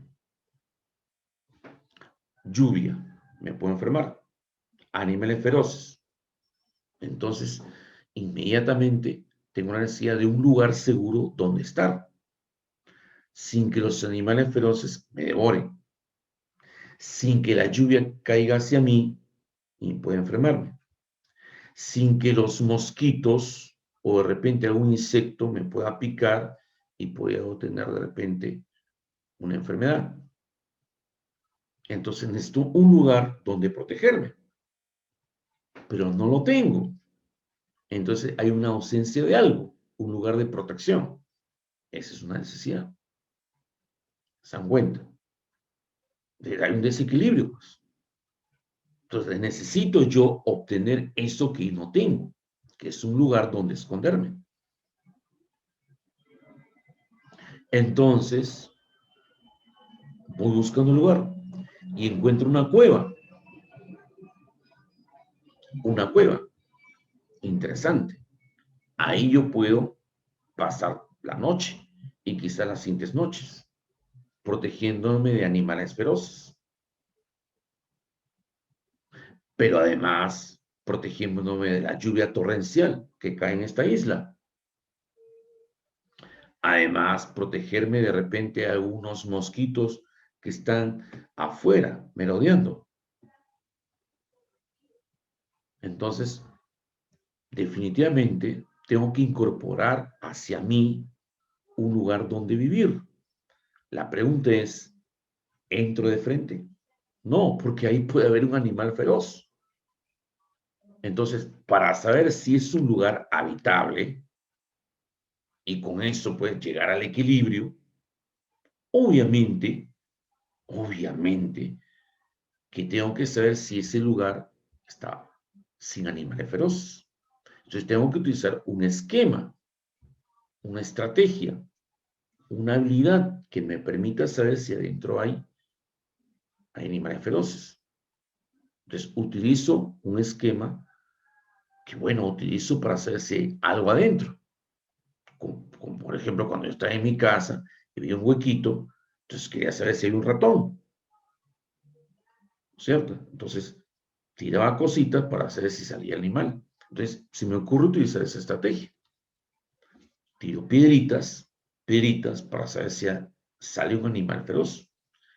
lluvia, me puedo enfermar, animales feroces. Entonces, inmediatamente tengo la necesidad de un lugar seguro donde estar, sin que los animales feroces me devoren, sin que la lluvia caiga hacia mí y pueda enfermarme, sin que los mosquitos o de repente algún insecto me pueda picar y pueda tener de repente una enfermedad. Entonces necesito un lugar donde protegerme, pero no lo tengo. Entonces hay una ausencia de algo, un lugar de protección. Esa es una necesidad. ¿Se dan cuenta? Hay un desequilibrio, pues. Entonces necesito yo obtener eso que no tengo, que es un lugar donde esconderme. Entonces voy buscando un lugar y encuentro una cueva. Una cueva. Interesante. Ahí yo puedo pasar la noche y quizás las siguientes noches, protegiéndome de animales feroces, pero además protegiéndome de la lluvia torrencial que cae en esta isla. Además, protegerme de repente a algunos mosquitos que están afuera merodeando. Entonces, definitivamente tengo que incorporar hacia mí un lugar donde vivir. La pregunta es, ¿entro de frente? No, porque ahí puede haber un animal feroz. Entonces, para saber si es un lugar habitable y con eso pues llegar al equilibrio, obviamente, obviamente que tengo que saber si ese lugar está sin animales feroces. Entonces tengo que utilizar un esquema, una estrategia, una habilidad que me permita saber si adentro hay animales feroces. Entonces utilizo un esquema que, bueno, utilizo para saber si hay algo adentro. Como por ejemplo cuando yo estaba en mi casa y vi un huequito, entonces quería saber si hay un ratón, ¿cierto? Entonces tiraba cositas para saber si salía el animal. Entonces se me ocurre utilizar esa estrategia. Tiro piedritas para saber si sale un animal feroz.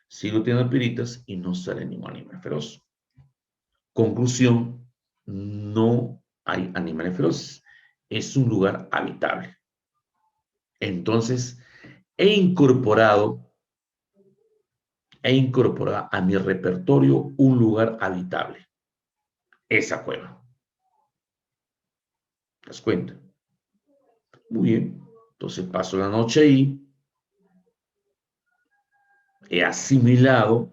Sigo tirando piedritas y no sale ningún animal feroz. Conclusión, no hay animales feroces. Es un lugar habitable. Entonces, he incorporado a mi repertorio un lugar habitable. Esa cueva. ¿Te das cuenta? Muy bien. Entonces paso la noche ahí. He asimilado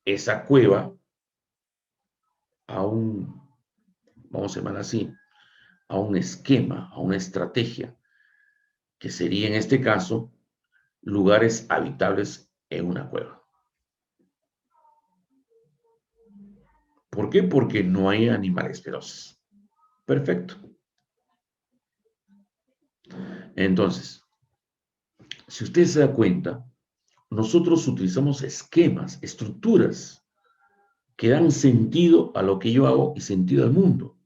esa cueva a un, vamos a llamar así, a un esquema, a una estrategia, que sería en este caso lugares habitables en una cueva. ¿Por qué? Porque no hay animales feroces. Perfecto. Entonces, si usted se da cuenta, nosotros utilizamos esquemas, estructuras que dan sentido a lo que yo hago y sentido al mundo.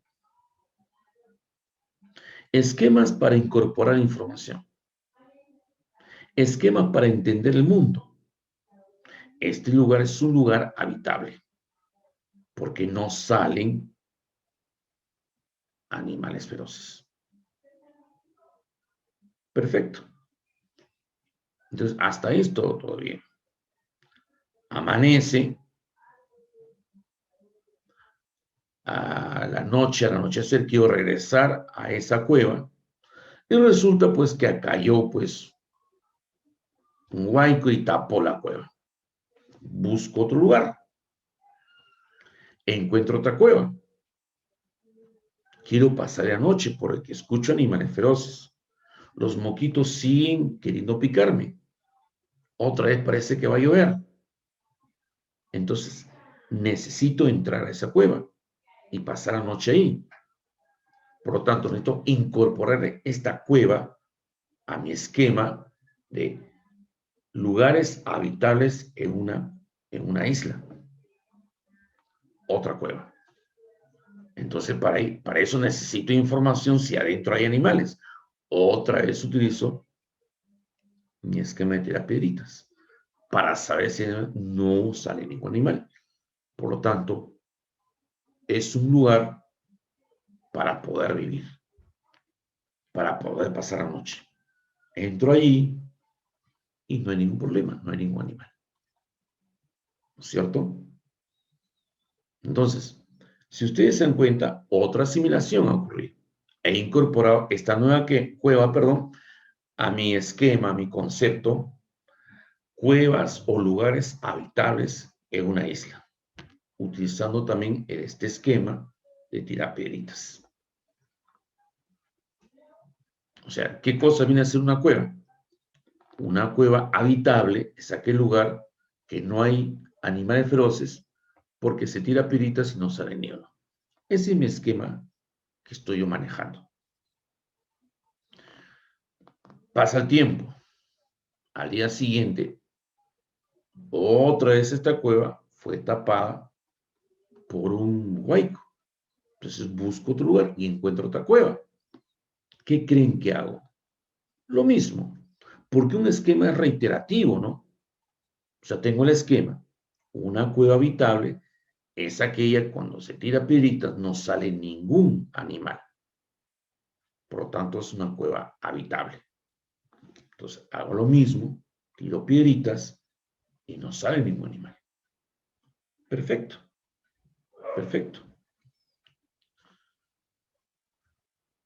Esquemas para incorporar información. Esquemas para entender el mundo. Este lugar es un lugar habitable porque no salen animales feroces. Perfecto. Entonces, hasta esto todo bien. Amanece, a la noche, al anochecer, quiero regresar a esa cueva. Y resulta pues que cayó pues un huaico y tapó la cueva. Busco otro lugar. Encuentro otra cueva. Quiero pasar la noche porque escucho animales feroces. Los mosquitos siguen queriendo picarme. Otra vez parece que va a llover. Entonces necesito entrar a esa cueva y pasar la noche ahí. Por lo tanto, necesito incorporar esta cueva a mi esquema de lugares habitables en una isla. Otra cueva. Entonces, para eso necesito información si adentro hay animales. Otra vez utilizo mi esquema de tirar piedritas para saber si no sale ningún animal. Por lo tanto, es un lugar para poder vivir, para poder pasar la noche. Entro allí y no hay ningún problema, no hay ningún animal. ¿No es cierto? Entonces, si ustedes se dan cuenta, otra asimilación ha ocurrido. He incorporado esta nueva cueva, a mi esquema, a mi concepto, cuevas o lugares habitables en una isla, utilizando también este esquema de tirar piedritas. O sea, ¿qué cosa viene a ser una cueva? Una cueva habitable es aquel lugar que no hay animales feroces porque se tira piedritas y no sale ni uno. Ese es mi esquema que estoy yo manejando. Pasa el tiempo. Al día siguiente, otra vez esta cueva fue tapada por un huaico. Entonces busco otro lugar y encuentro otra cueva. ¿Qué creen que hago? Lo mismo, porque un esquema es reiterativo, ¿no? O sea, tengo el esquema. Una cueva habitable es aquella cuando se tira piedritas no sale ningún animal. Por lo tanto, es una cueva habitable. Entonces, hago lo mismo, tiro piedritas y no sale ningún animal. Perfecto, perfecto.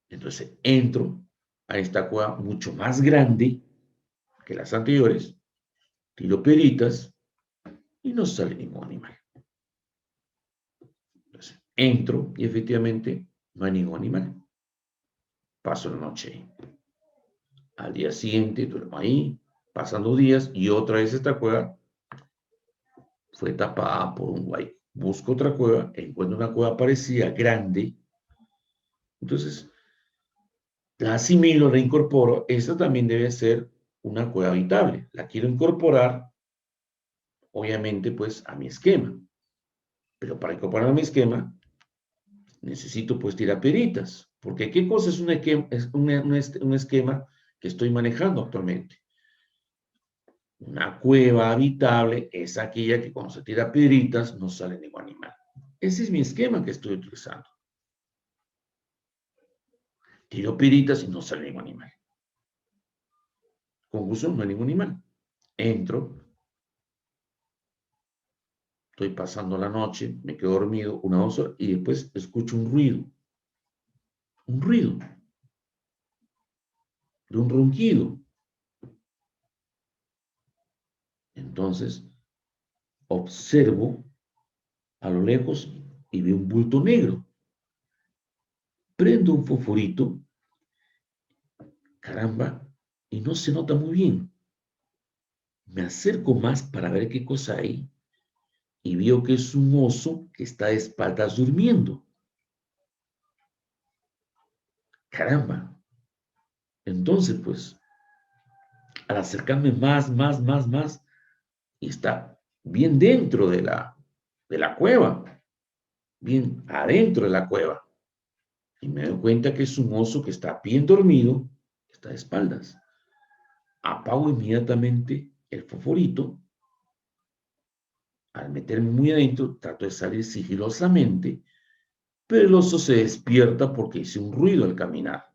Entonces, entro a esta cueva mucho más grande que las anteriores, tiro piedritas y no sale ningún animal. Entonces, entro y efectivamente no hay ningún animal. Paso la noche ahí. Al día siguiente duermo ahí, pasando días y otra vez esta cueva fue tapada por un huaico. Busco otra cueva, encuentro una cueva parecida, grande. Entonces, la asimilo, la incorporo. Esta también debe ser una cueva habitable. La quiero incorporar, obviamente, pues a mi esquema. Pero para incorporar a mi esquema, necesito pues tirar piedritas. Porque ¿qué cosa es un esquema que estoy manejando actualmente? Una cueva habitable es aquella que cuando se tira piedritas no sale ningún animal. Ese es mi esquema que estoy utilizando. Tiro piedritas y no sale ningún animal. Conclusión, no hay ningún animal. Entro, estoy pasando la noche, me quedo dormido 1 o 2 horas y después escucho un ruido. Un ruido. De un ronquido. Entonces, observo a lo lejos y veo un bulto negro. Prendo un fosforito, caramba, y no se nota muy bien. Me acerco más para ver qué cosa hay y veo que es un oso que está de espaldas durmiendo. Caramba. Entonces, pues, al acercarme más, y está bien dentro de la cueva, bien adentro de la cueva. Y me doy cuenta que es un oso que está bien dormido, que está de espaldas. Apago inmediatamente el fosforito. Al meterme muy adentro, trato de salir sigilosamente, pero el oso se despierta porque hice un ruido al caminar.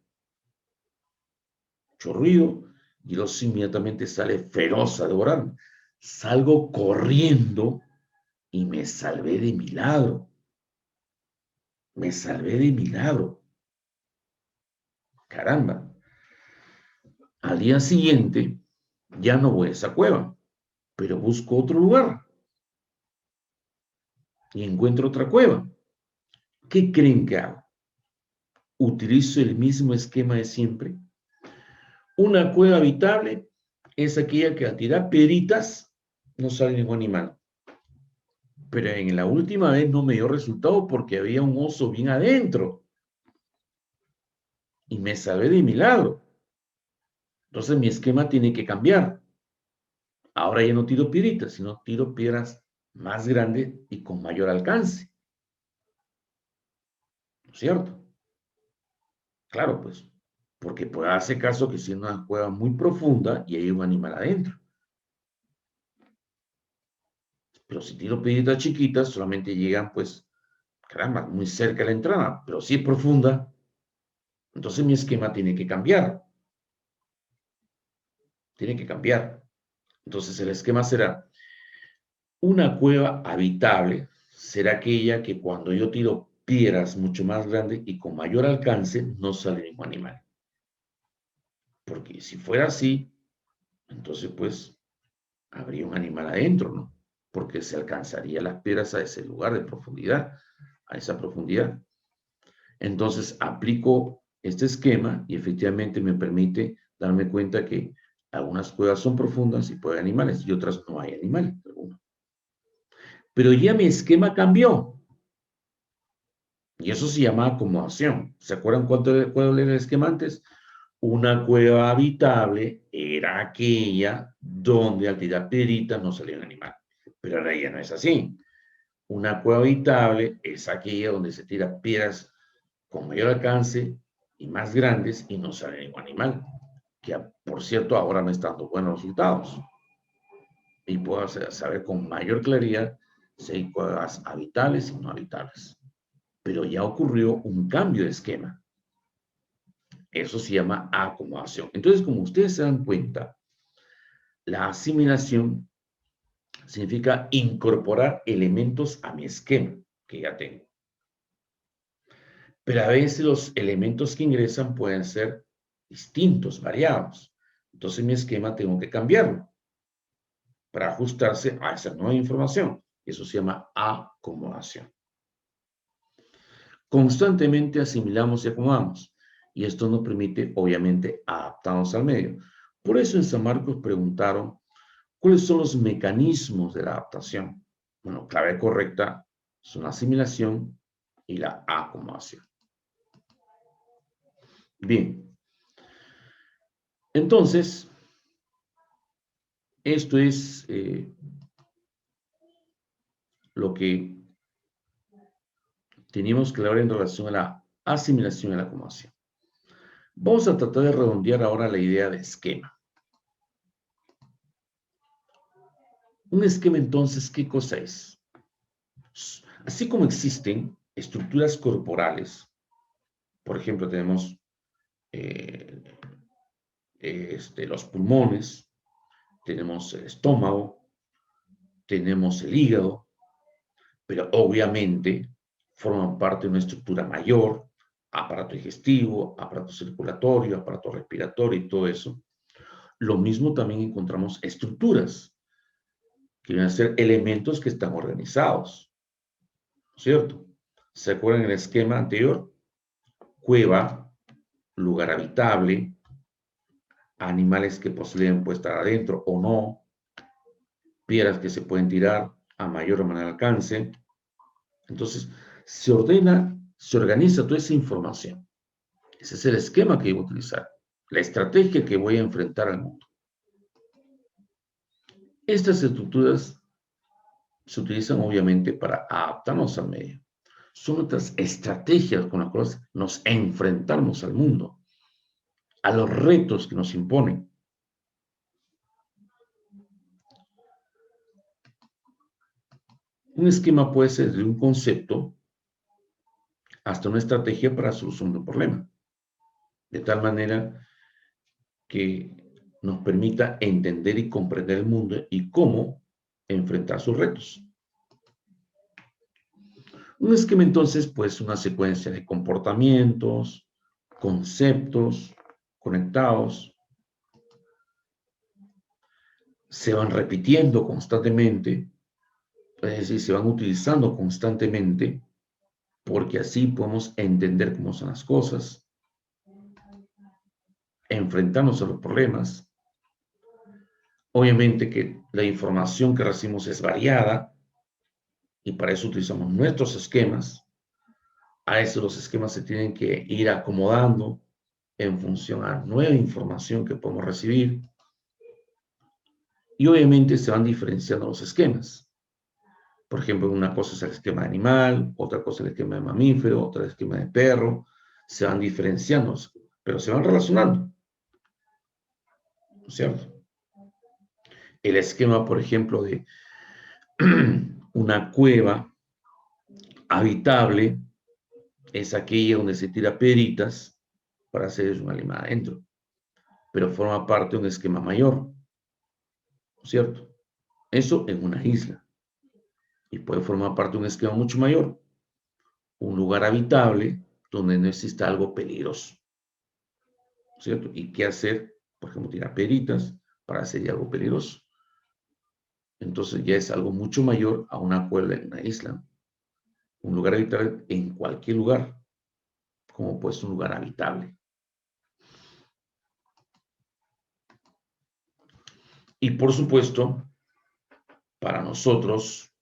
Mucho ruido, y el oso inmediatamente sale feroz a devorarme. Salgo corriendo y me salvé de milagro. Me salvé de milagro. Caramba. Al día siguiente, ya no voy a esa cueva, pero busco otro lugar y encuentro otra cueva. ¿Qué creen que hago? Utilizo el mismo esquema de siempre. Una cueva habitable es aquella que al tirar piedritas no sale ningún animal. Pero en la última vez no me dio resultado porque había un oso bien adentro y me salvé de milagro. Entonces mi esquema tiene que cambiar. Ahora ya no tiro piedritas, sino tiro piedras más grandes y con mayor alcance. ¿No es cierto? Claro, pues, porque puede hacer caso que si es una cueva muy profunda y hay un animal adentro. Pero si tiro piedritas chiquitas, solamente llegan, pues, caramba, muy cerca de la entrada. Pero si es profunda, entonces mi esquema tiene que cambiar. Tiene que cambiar. Entonces el esquema será una cueva habitable, será aquella que cuando yo tiro piedras mucho más grandes y con mayor alcance, no sale ningún animal. Porque si fuera así, entonces pues habría un animal adentro, ¿no? Porque se alcanzaría las piedras a ese lugar de profundidad, a esa profundidad. Entonces aplico este esquema y efectivamente me permite darme cuenta que algunas cuevas son profundas y puede haber animales y otras no hay animales alguno. Pero ya mi esquema cambió y eso se llama acomodación. ¿Se acuerdan cuál era el esquema antes? Una cueva habitable era aquella donde al tirar piedritas no salía un animal. Pero ahora ya no es así. Una cueva habitable es aquella donde se tiran piedras con mayor alcance y más grandes y no sale ningún animal. Que por cierto ahora me está dando buenos resultados. Y puedo saber con mayor claridad si hay cuevas habitables y no habitables. Pero ya ocurrió un cambio de esquema. Eso se llama acomodación. Entonces, como ustedes se dan cuenta, la asimilación significa incorporar elementos a mi esquema que ya tengo. Pero a veces los elementos que ingresan pueden ser distintos, variados. Entonces mi esquema tengo que cambiarlo para ajustarse a esa nueva información. Eso se llama acomodación. Constantemente asimilamos y acomodamos. Y esto nos permite, obviamente, adaptarnos al medio. Por eso en San Marcos preguntaron, ¿cuáles son los mecanismos de la adaptación? Bueno, clave correcta son la asimilación y la acomodación. Bien, entonces, esto es lo que teníamos que hablar en relación a la asimilación y la acomodación. Vamos a tratar de redondear ahora la idea de esquema. Un esquema, entonces, ¿qué cosa es? Así como existen estructuras corporales, por ejemplo, tenemos eh, los pulmones, tenemos el estómago, tenemos el hígado, pero obviamente forman parte de una estructura mayor, aparato digestivo, aparato circulatorio, aparato respiratorio y todo eso. Lo mismo también encontramos estructuras, que vienen a ser elementos que están organizados, ¿cierto? ¿Se acuerdan el esquema anterior? Cueva, lugar habitable, animales que poseen pueden estar adentro o no, piedras que se pueden tirar a mayor o menor alcance. Entonces, se ordena, se organiza toda esa información. Ese es el esquema que voy a utilizar, la estrategia que voy a enfrentar al mundo. Estas estructuras se utilizan obviamente para adaptarnos al medio. Son otras estrategias con las cuales nos enfrentamos al mundo, a los retos que nos imponen. Un esquema puede ser de un concepto hasta una estrategia para solución de un problema, de tal manera que nos permita entender y comprender el mundo y cómo enfrentar sus retos. Un esquema entonces pues una secuencia de comportamientos, conceptos conectados, se van repitiendo constantemente, es decir, se van utilizando constantemente, porque así podemos entender cómo son las cosas, enfrentarnos a los problemas. Obviamente que la información que recibimos es variada y para eso utilizamos nuestros esquemas. A eso los esquemas se tienen que ir acomodando en función a nueva información que podemos recibir. Y obviamente se van diferenciando los esquemas. Por ejemplo, una cosa es el esquema de animal, otra cosa es el esquema de mamífero, otra el esquema de perro. Se van diferenciando, pero se van relacionando. ¿No es cierto? El esquema, por ejemplo, de una cueva habitable es aquella donde se tira piedritas para hacer un animal adentro, pero forma parte de un esquema mayor, ¿no es cierto? Eso en una isla. Y puede formar parte de un esquema mucho mayor, un lugar habitable donde no exista algo peligroso, ¿no es cierto? ¿Y qué hacer? Por ejemplo, tirar piedritas para hacer algo peligroso. Entonces ya es algo mucho mayor a una cueva en una isla. Un lugar habitable en cualquier lugar, como pues un lugar habitable. Y por supuesto, para nosotros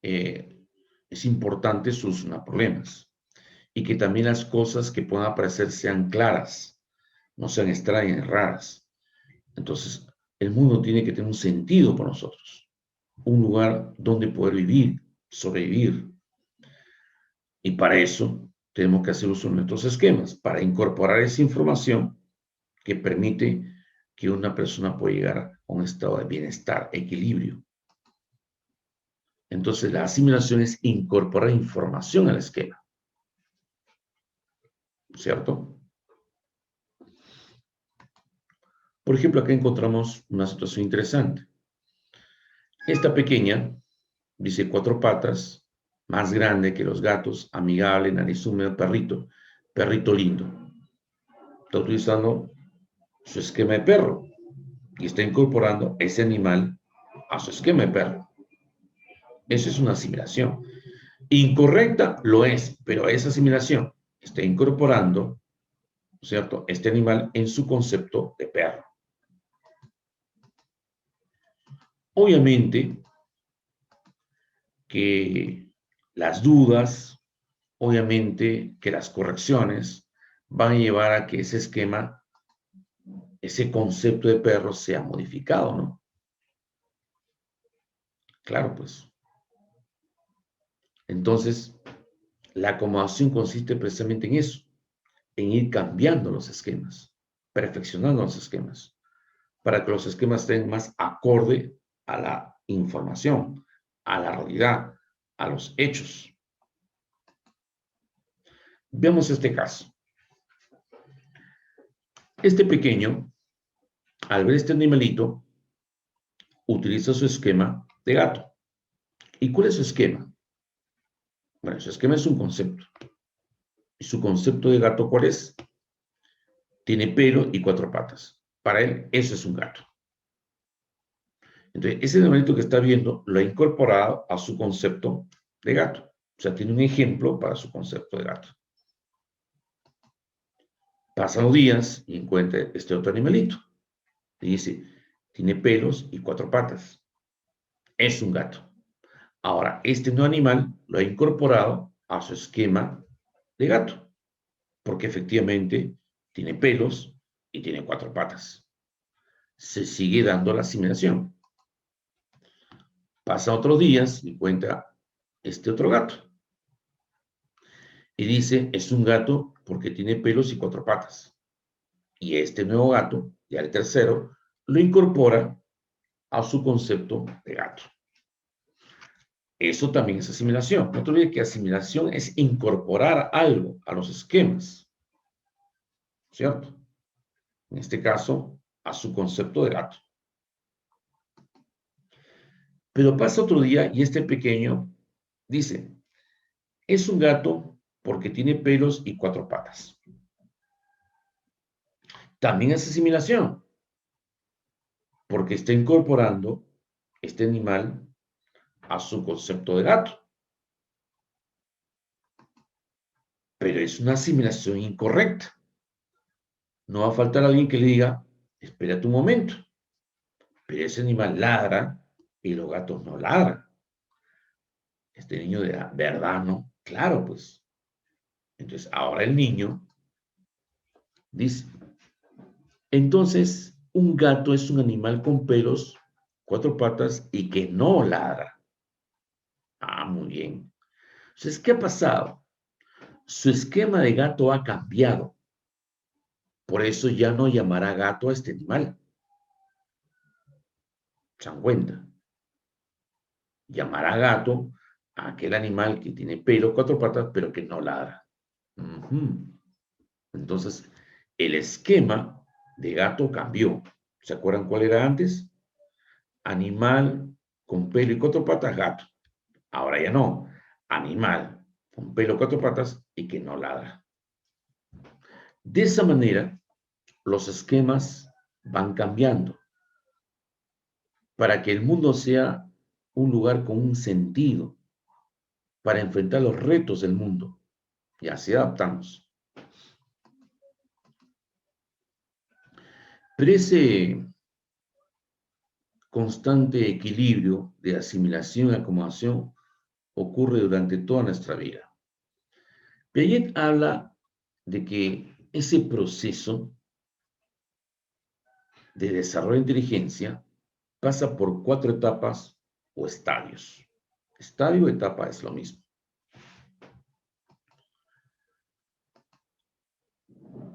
es importante solucionar problemas y que también las cosas que puedan aparecer sean claras, no sean extrañas, raras. Entonces, el mundo tiene que tener un sentido para nosotros, un lugar donde poder vivir, sobrevivir. Y para eso tenemos que hacer uso de nuestros esquemas, para incorporar esa información que permite que una persona pueda llegar a un estado de bienestar, equilibrio. Entonces, la asimilación es incorporar información al esquema, ¿cierto? Por ejemplo, acá encontramos una situación interesante. Esta pequeña dice 4 patas, más grande que los gatos, amigable, nariz húmeda, perrito, perrito lindo. Está utilizando su esquema de perro y está incorporando ese animal a su esquema de perro. Eso es una asimilación. Incorrecta lo es, pero esa asimilación está incorporando, ¿cierto?, este animal en su concepto de perro. Obviamente que las dudas, obviamente que las correcciones van a llevar a que ese esquema, ese concepto de perro sea modificado, ¿no? Claro, pues. Entonces, la acomodación consiste precisamente en eso, en ir cambiando los esquemas, perfeccionando los esquemas, para que los esquemas estén más acorde a la información, a la realidad, a los hechos. Veamos este caso. Este pequeño, al ver este animalito, utiliza su esquema de gato. ¿Y cuál es su esquema? Bueno, su esquema es un concepto. ¿Y su concepto de gato cuál es? Tiene pelo y 4 patas. Para él, eso es un gato. Entonces, ese animalito que está viendo lo ha incorporado a su concepto de gato. O sea, tiene un ejemplo para su concepto de gato. Pasan los días y encuentra este otro animalito. Y dice, tiene pelos y 4 patas. Es un gato. Ahora, este nuevo animal lo ha incorporado a su esquema de gato, porque efectivamente tiene pelos y tiene 4 patas. Se sigue dando la asimilación. Pasa otros días y encuentra este otro gato. Y dice, es un gato porque tiene pelos y 4 patas. Y este nuevo gato, ya el tercero, lo incorpora a su concepto de gato. Eso también es asimilación. No te olvides que asimilación es incorporar algo a los esquemas, ¿cierto? En este caso, a su concepto de gato. Pero pasa otro día y este pequeño dice, Es un gato porque tiene pelos y 4 patas. También es asimilación, porque está incorporando este animal a su concepto de gato. Pero es una asimilación incorrecta. No va a faltar alguien que le diga, espérate un momento, pero ese animal ladra y los gatos no ladran. Este niño dirá, ¿verdad, no? Claro, pues. Entonces, ahora el niño dice, entonces, un gato es un animal con pelos, 4 patas y que no ladra. Ah, muy bien. Entonces, ¿qué ha pasado? Su esquema de gato ha cambiado. Por eso ya no llamará gato a este animal. ¿Se dan cuenta? Llamará gato a aquel animal que tiene pelo, 4 patas, pero que no ladra. Entonces, el esquema de gato cambió. ¿Se acuerdan cuál era antes? Animal con pelo y 4 patas, gato. Ahora ya no. Animal con pelo, 4 patas y que no ladra. De esa manera, los esquemas van cambiando para que el mundo sea un lugar con un sentido, para enfrentar los retos del mundo. Y así adaptamos. Pero ese constante equilibrio de asimilación y acomodación ocurre durante toda nuestra vida. Piaget habla de que ese proceso de desarrollo de inteligencia pasa por 4 etapas o estadios. Estadio, etapa es lo mismo.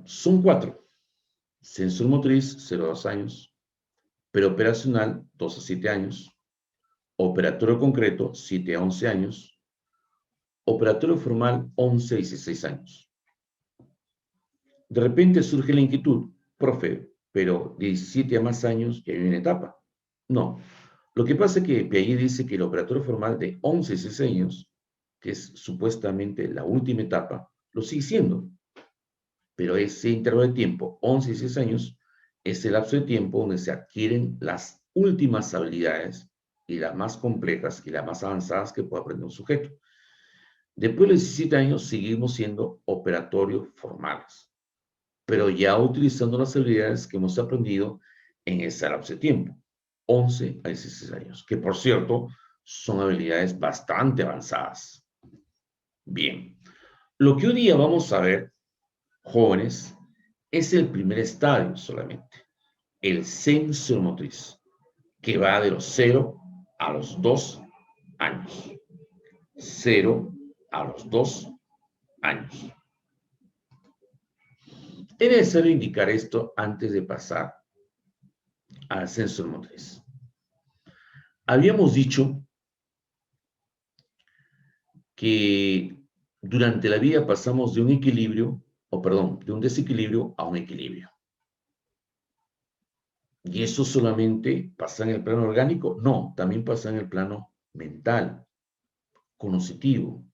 Son 4. Sensormotriz, 0 a 2 años. Preoperacional, 2 a 7 años. Operatorio concreto, 7 a 11 años. Operatorio formal, 11 a 16 años. De repente surge la inquietud, profe, pero 17 a más años ya hay una etapa. No. Lo que pasa es que Piaget dice que el operatorio formal de 11 a 16 años, que es supuestamente la última etapa, lo sigue siendo. Pero ese intervalo de tiempo, 11 y 16 años, es el lapso de tiempo donde se adquieren las últimas habilidades y las más complejas y las más avanzadas que puede aprender un sujeto. Después de los 17 años seguimos siendo operatorios formales, pero ya utilizando las habilidades que hemos aprendido en ese lapso de tiempo, 11 a 16 años, que por cierto son habilidades bastante avanzadas. Bien, lo que hoy día vamos a ver, jóvenes, es el primer estadio solamente, el sensormotriz, que va de los 0 a los 2 años. 0 a los 2 años. Es necesario indicar esto antes de pasar al sensormotriz. Habíamos dicho que durante la vida pasamos de un equilibrio, de un desequilibrio a un equilibrio. ¿Y eso solamente pasa en el plano orgánico? No, también pasa en el plano mental, cognitivo,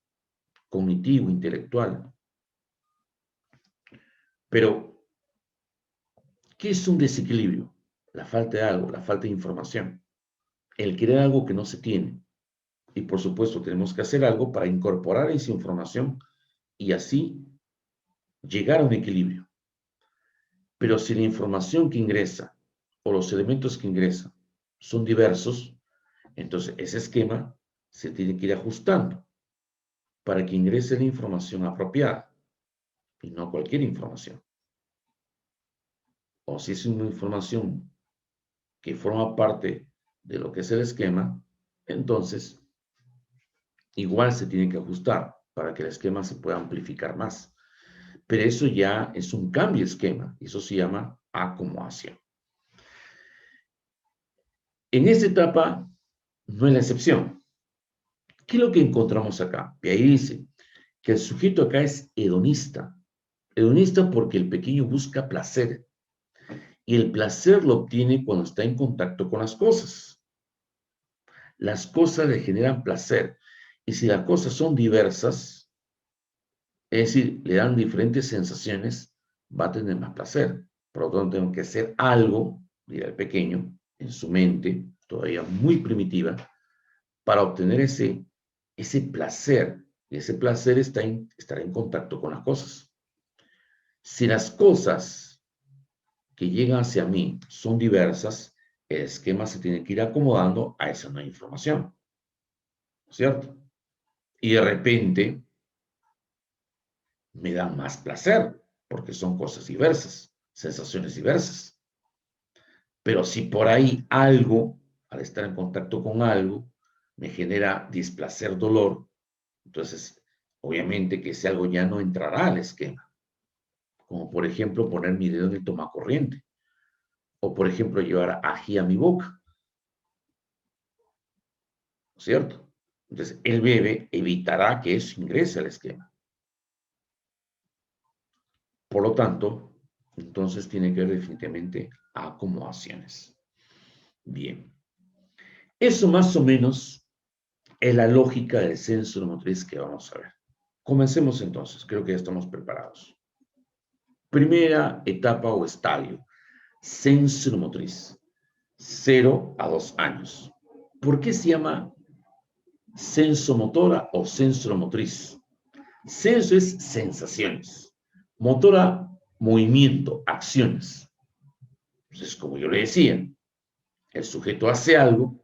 intelectual. Pero, ¿qué es un desequilibrio? La falta de algo, la falta de información. El querer algo que no se tiene. Y por supuesto tenemos que hacer algo para incorporar esa información y así llegar a un equilibrio. Pero si la información que ingresa o los elementos que ingresan son diversos, entonces ese esquema se tiene que ir ajustando para que ingrese la información apropiada y no cualquier información. O si es una información que forma parte de lo que es el esquema, entonces igual se tiene que ajustar para que el esquema se pueda amplificar más. Pero eso ya es un cambio de esquema, y eso se llama acomodación. En esta etapa no es la excepción. ¿Qué es lo que encontramos acá? Y ahí dice que el sujeto acá es hedonista. Hedonista porque el pequeño busca placer. Y el placer lo obtiene cuando está en contacto con las cosas. Las cosas le generan placer. Y si las cosas son diversas, Es decir, le dan diferentes sensaciones, va a tener más placer. Por lo tanto, tengo que hacer algo, dirá el pequeño, en su mente, todavía muy primitiva, para obtener ese placer. Y ese placer estará en contacto con las cosas. Si las cosas que llegan hacia mí son diversas, el esquema se tiene que ir acomodando a esa nueva información, ¿cierto? Y de repente me dan más placer, porque son cosas diversas, sensaciones diversas. Pero si por ahí algo, al estar en contacto con algo, me genera displacer, dolor, entonces obviamente que ese algo ya no entrará al esquema. Como por ejemplo poner mi dedo en el tomacorriente. O por ejemplo llevar ají a mi boca. ¿Cierto? Entonces el bebé evitará que eso ingrese al esquema. Por lo tanto, entonces tiene que ver definitivamente a acomodaciones. Bien. Eso más o menos es la lógica del sensoromotriz que vamos a ver. Comencemos entonces, creo que ya estamos preparados. Primera etapa o estadio, sensoromotriz, 0 a 2 años. ¿Por qué se llama sensomotora o sensoromotriz? Senso es sensaciones, motora, movimiento, acciones. Entonces, como yo le decía, el sujeto hace algo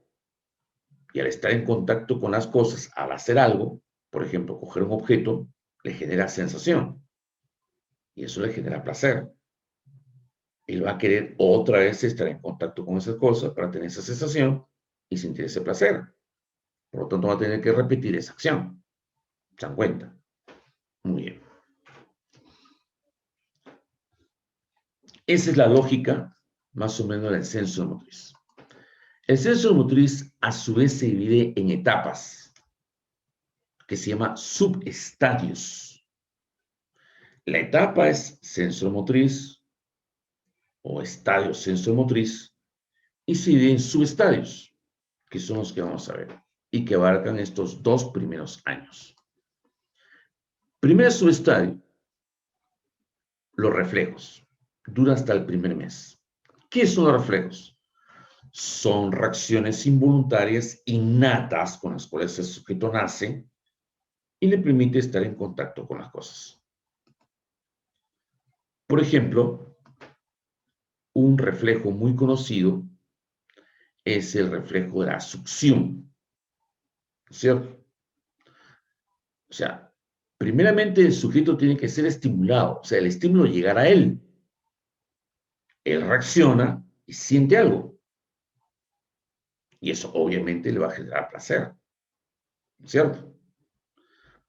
y al estar en contacto con las cosas, al hacer algo, por ejemplo, coger un objeto, le genera sensación y eso le genera placer. Él va a querer otra vez estar en contacto con esas cosas para tener esa sensación y sentir ese placer. Por lo tanto, va a tener que repetir esa acción. ¿Se dan cuenta? Muy bien. Esa es la lógica, más o menos, del sensor motriz. El sensor motriz, a su vez, se divide en etapas, que se llama subestadios. La etapa es sensor motriz o estadio sensor motriz y se divide en subestadios, que son los que vamos a ver y que abarcan estos 2 primeros años. Primer subestadio, los reflejos. Dura hasta el primer mes. ¿Qué son los reflejos? Son reacciones involuntarias innatas con las cuales el sujeto nace y le permite estar en contacto con las cosas. Por ejemplo, un reflejo muy conocido es el reflejo de la succión, ¿cierto? O sea, primeramente el sujeto tiene que ser estimulado, o sea, el estímulo llegará a él. Él reacciona y siente algo. Y eso obviamente le va a generar placer, ¿cierto?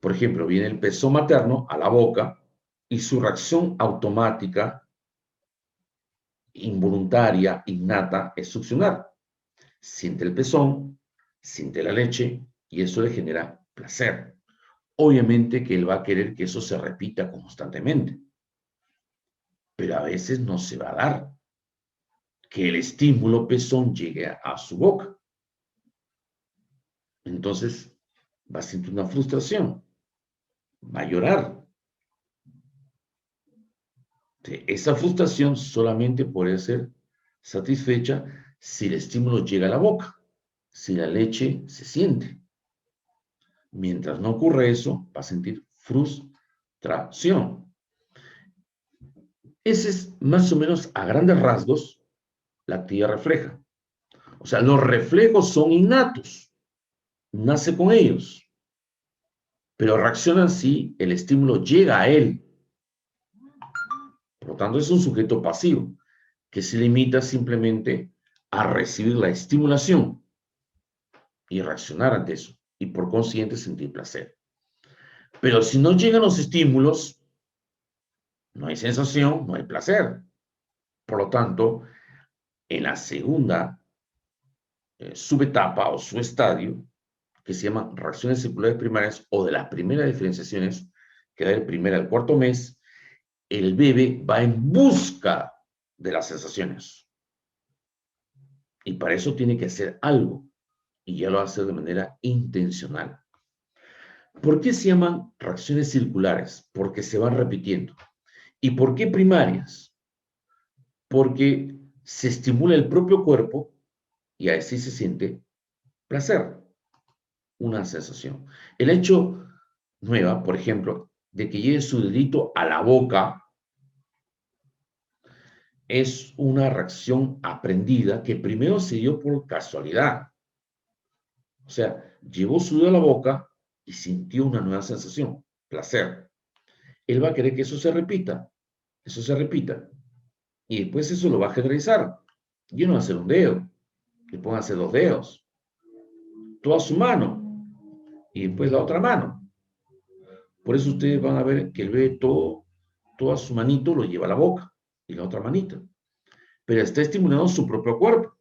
Por ejemplo, viene el pezón materno a la boca y su reacción automática, involuntaria, innata, es succionar. Siente el pezón, siente la leche y eso le genera placer. Obviamente que él va a querer que eso se repita constantemente, pero a veces no se va a dar que el estímulo pezón llegue a su boca. Entonces va a sentir una frustración, va a llorar. Esa frustración solamente puede ser satisfecha si el estímulo llega a la boca, si la leche se siente. Mientras no ocurre eso, va a sentir frustración. Ese es más o menos a grandes rasgos la actividad refleja. O sea, los reflejos son innatos, nace con ellos, pero reaccionan si el estímulo llega a él. Por lo tanto, es un sujeto pasivo que se limita simplemente a recibir la estimulación y reaccionar ante eso, y por consiguiente sentir placer. Pero si no llegan los estímulos, no hay sensación, no hay placer. Por lo tanto, en la segunda subetapa o subestadio, que se llaman reacciones circulares primarias o de las primeras diferenciaciones, que da del primer al cuarto mes, el bebé va en busca de las sensaciones. Y para eso tiene que hacer algo, y ya lo hace de manera intencional. ¿Por qué se llaman reacciones circulares? Porque se van repitiendo. ¿Y por qué primarias? Porque se estimula el propio cuerpo y así se siente placer, una sensación. El hecho nueva, por ejemplo, de que lleve su dedito a la boca es una reacción aprendida que primero se dio por casualidad. O sea, llevó su dedo a la boca y sintió una nueva sensación, placer. Él va a querer que eso se repita. Y después eso lo va a generalizar. Yo no voy a hacer un dedo, le pongo a hacer 2 dedos, toda su mano y después la otra mano. Por eso ustedes van a ver que él ve toda su manito lo lleva a la boca y la otra manita. Pero está estimulando su propio cuerpo,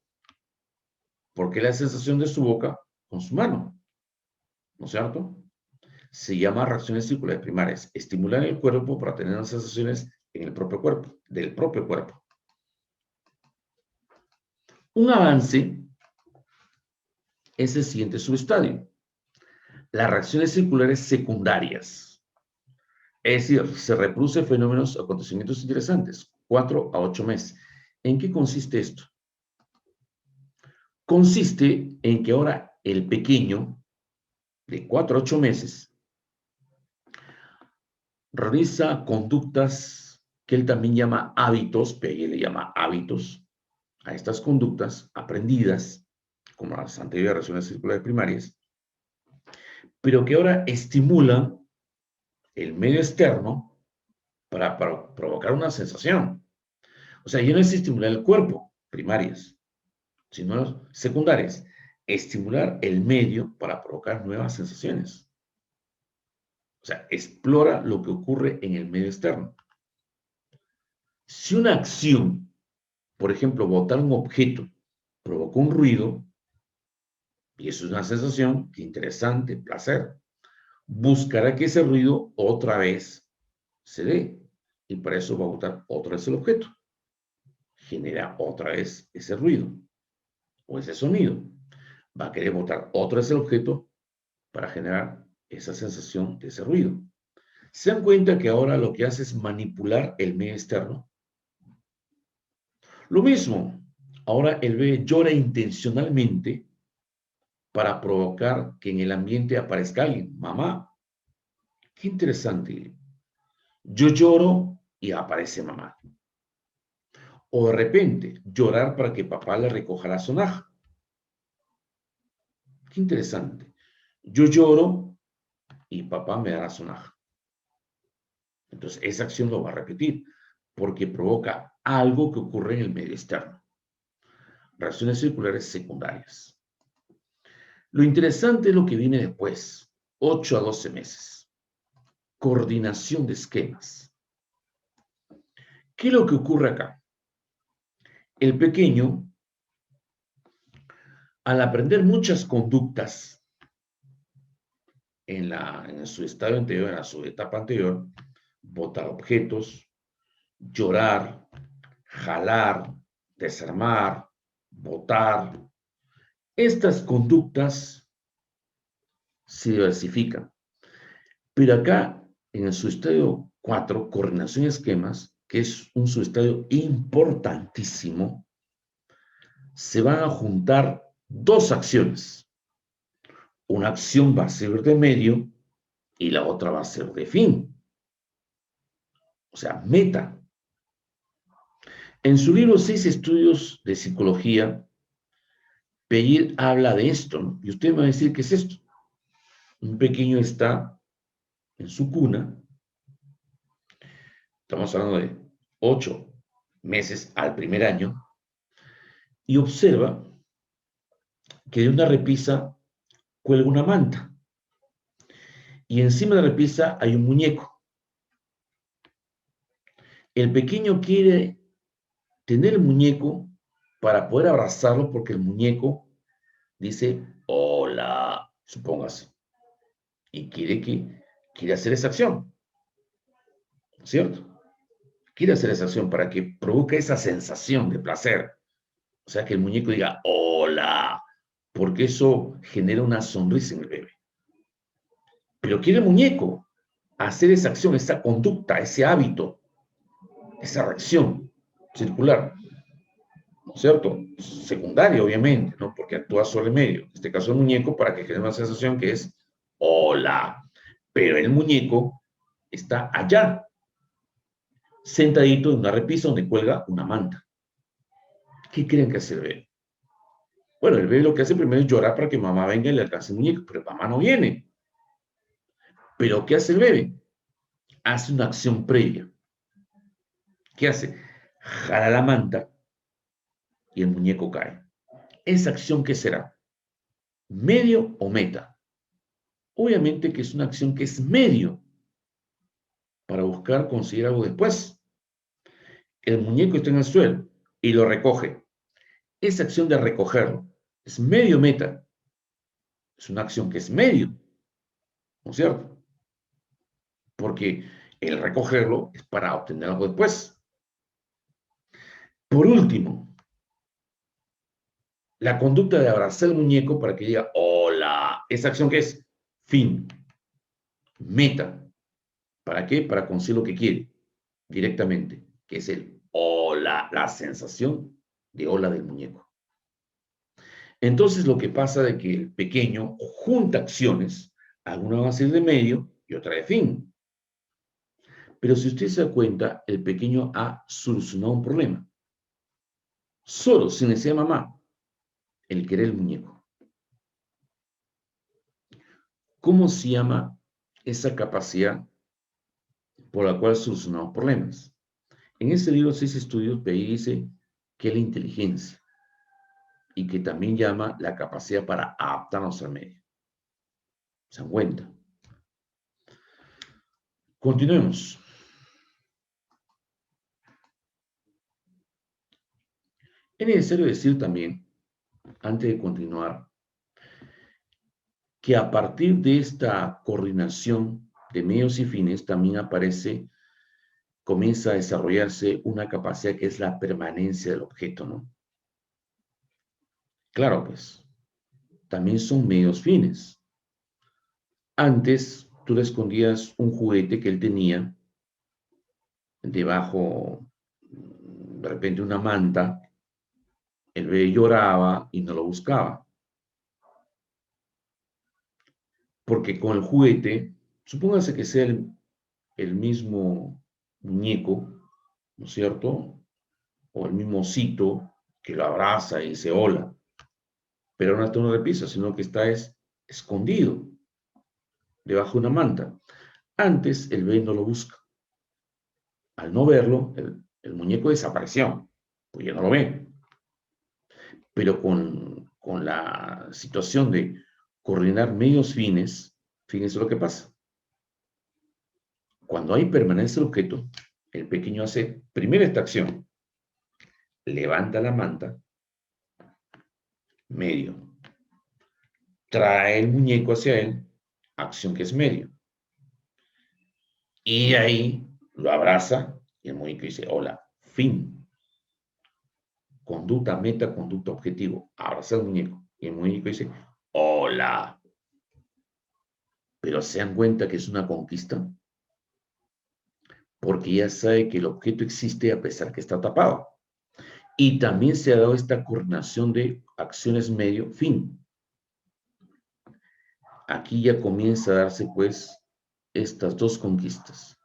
porque la sensación de su boca con su mano, ¿no es cierto? Se llama reacciones circulares primarias. Estimulan el cuerpo para tener las sensaciones en el propio cuerpo, del propio cuerpo. Un avance es el siguiente subestadio. Las reacciones circulares secundarias. Es decir, se reproducen fenómenos, acontecimientos interesantes, 4 a 8 meses. ¿En qué consiste esto? Consiste en que ahora el pequeño, de 4 a 8 meses, realiza conductas que él también llama hábitos, Peggy le llama hábitos, a estas conductas aprendidas, como las anteriores reacciones circulares primarias, pero que ahora estimulan el medio externo para provocar una sensación. O sea, ya no es estimular el cuerpo, primarias, sino secundarias. Estimular el medio para provocar nuevas sensaciones. O sea, explora lo que ocurre en el medio externo. Si una acción, por ejemplo, botar un objeto, provocó un ruido, y eso es una sensación, qué interesante, placer, buscará que ese ruido otra vez se dé. Y para eso va a botar otra vez el objeto. Genera otra vez ese ruido o ese sonido. Va a querer botar otra vez el objeto para generar esa sensación de ese ruido. ¿Se dan cuenta que ahora lo que hace es manipular el medio externo? Lo mismo, ahora el bebé llora intencionalmente para provocar que en el ambiente aparezca alguien. Mamá, qué interesante. Yo lloro y aparece mamá. O de repente, llorar para que papá le recoja la sonaja. Qué interesante. Yo lloro y papá me da la sonaja. Entonces, esa acción lo va a repetir porque provoca algo que ocurre en el medio externo. Reacciones circulares secundarias. Lo interesante es lo que viene después, 8 a 12 meses. Coordinación de esquemas. ¿Qué es lo que ocurre acá? El pequeño, al aprender muchas conductas en su estado anterior, en su etapa anterior, botar objetos, llorar, jalar, desarmar, botar, estas conductas se diversifican. Pero acá, en el subestadio 4, coordinación y esquemas, que es un subestadio importantísimo, se van a juntar 2 acciones. Una acción va a ser de medio y la otra va a ser de fin. O sea, meta. En su libro 6 estudios de psicología, Peyil habla de esto, ¿no? Y usted me va a decir, ¿qué es esto? Un pequeño está en su cuna, estamos hablando de 8 meses al primer año, y observa que de una repisa cuelga una manta, y encima de la repisa hay un muñeco. El pequeño quiere tener el muñeco para poder abrazarlo porque el muñeco dice, hola, supóngase, y quiere hacer esa acción, ¿cierto? Quiere hacer esa acción para que provoque esa sensación de placer. O sea, que el muñeco diga, hola, porque eso genera una sonrisa en el bebé. Pero quiere el muñeco hacer esa acción, esa conducta, ese hábito, esa reacción circular, ¿no es cierto? Secundaria, obviamente, ¿no? Porque actúa sobre el medio. En este caso, el muñeco, para que genere una sensación que es hola. Pero el muñeco está allá, sentadito en una repisa donde cuelga una manta. ¿Qué creen que hace el bebé? Bueno, el bebé lo que hace primero es llorar para que mamá venga y le alcance el muñeco, pero mamá no viene. ¿Pero qué hace el bebé? Hace una acción previa. ¿Qué hace? Jala la manta y el muñeco cae. ¿Esa acción qué será? ¿Medio o meta? Obviamente que es una acción que es medio para buscar conseguir algo después. El muñeco está en el suelo y lo recoge. Esa acción de recogerlo es medio meta. Es una acción que es medio, ¿no es cierto? Porque el recogerlo es para obtener algo después. Por último, la conducta de abrazar el muñeco para que diga hola. Esa acción que es fin, meta. ¿Para qué? Para conseguir lo que quiere directamente, que es el hola, la sensación de hola del muñeco. Entonces lo que pasa es que el pequeño junta acciones, alguna va a ser de medio y otra de fin. Pero si usted se da cuenta, el pequeño ha solucionado un problema. Solo, sin necesidad de mamá, el querer el muñeco. ¿Cómo se llama esa capacidad por la cual solucionamos problemas? En este libro, 6 estudios, Pei dice que es la inteligencia y que también llama la capacidad para adaptarnos al medio. ¿Se dan cuenta? Continuemos. Es necesario decir también, antes de continuar, que a partir de esta coordinación de medios y fines también comienza a desarrollarse una capacidad que es la permanencia del objeto, ¿no? Claro, pues, también son medios fines. Antes, tú le escondías un juguete que él tenía debajo, de repente, una manta, el bebé lloraba y no lo buscaba. Porque con el juguete, supóngase que sea el mismo muñeco, ¿no es cierto? O el mismo osito que lo abraza y dice hola, pero no está en una repisa, sino que está escondido debajo de una manta. Antes el bebé no lo busca. Al no verlo, el muñeco desapareció, pues ya no lo ve. Pero con la situación de coordinar medios fines, fíjense lo que pasa. Cuando hay permanencia del objeto, el pequeño hace primero esta acción, levanta la manta, medio, trae el muñeco hacia él, acción que es medio, y ahí lo abraza y el muñeco dice, hola, fin, conducta, meta, conducta, objetivo, abraza al muñeco, y el muñeco dice, hola, pero se dan cuenta que es una conquista, porque ya sabe que el objeto existe a pesar que está tapado. Y también se ha dado esta coordinación de acciones medio-fin. Aquí ya comienza a darse pues estas dos conquistas.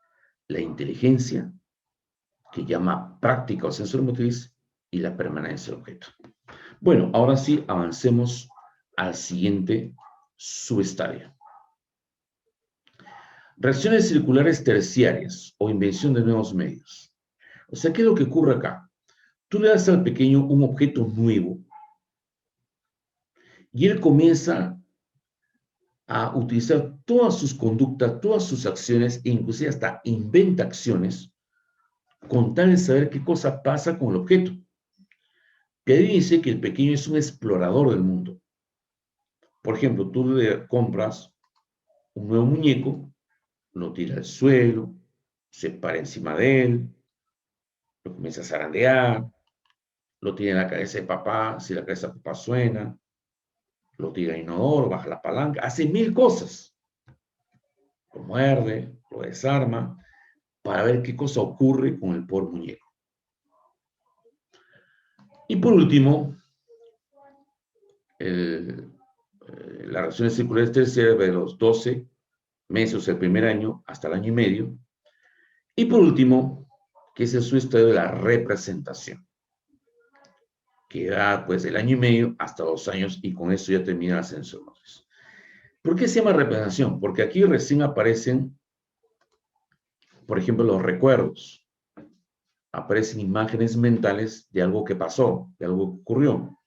La inteligencia, que llama práctica o sensor-motriz, y la permanencia del objeto. Bueno, ahora sí avancemos al siguiente subestadio. Reacciones circulares terciarias o invención de nuevos medios. O sea, ¿qué es lo que ocurre acá? Tú le das al pequeño un objeto nuevo y él comienza a utilizar todas sus conductas, todas sus acciones e inclusive hasta inventa acciones con tal de saber qué cosa pasa con el objeto. Pedro dice que el pequeño es un explorador del mundo. Por ejemplo, tú le compras un nuevo muñeco, lo tira al suelo, se para encima de él, lo comienza a zarandear, lo tira en la cabeza de papá, si la cabeza de papá suena, lo tira en inodoro, baja la palanca, hace 1000 cosas. lo muerde, lo desarma, para ver qué cosa ocurre con el pobre muñeco. Y por último, las reacciones circulares terciarias de los 12 meses, el primer año, hasta el año y medio. Y por último, que es su estadio de la representación, que da pues el año y medio hasta 2 años, y con eso ya termina la sensomotriz. ¿Por qué se llama representación? Porque aquí recién aparecen, por ejemplo, los recuerdos. Aparecen imágenes mentales de algo que pasó, de algo que ocurrió.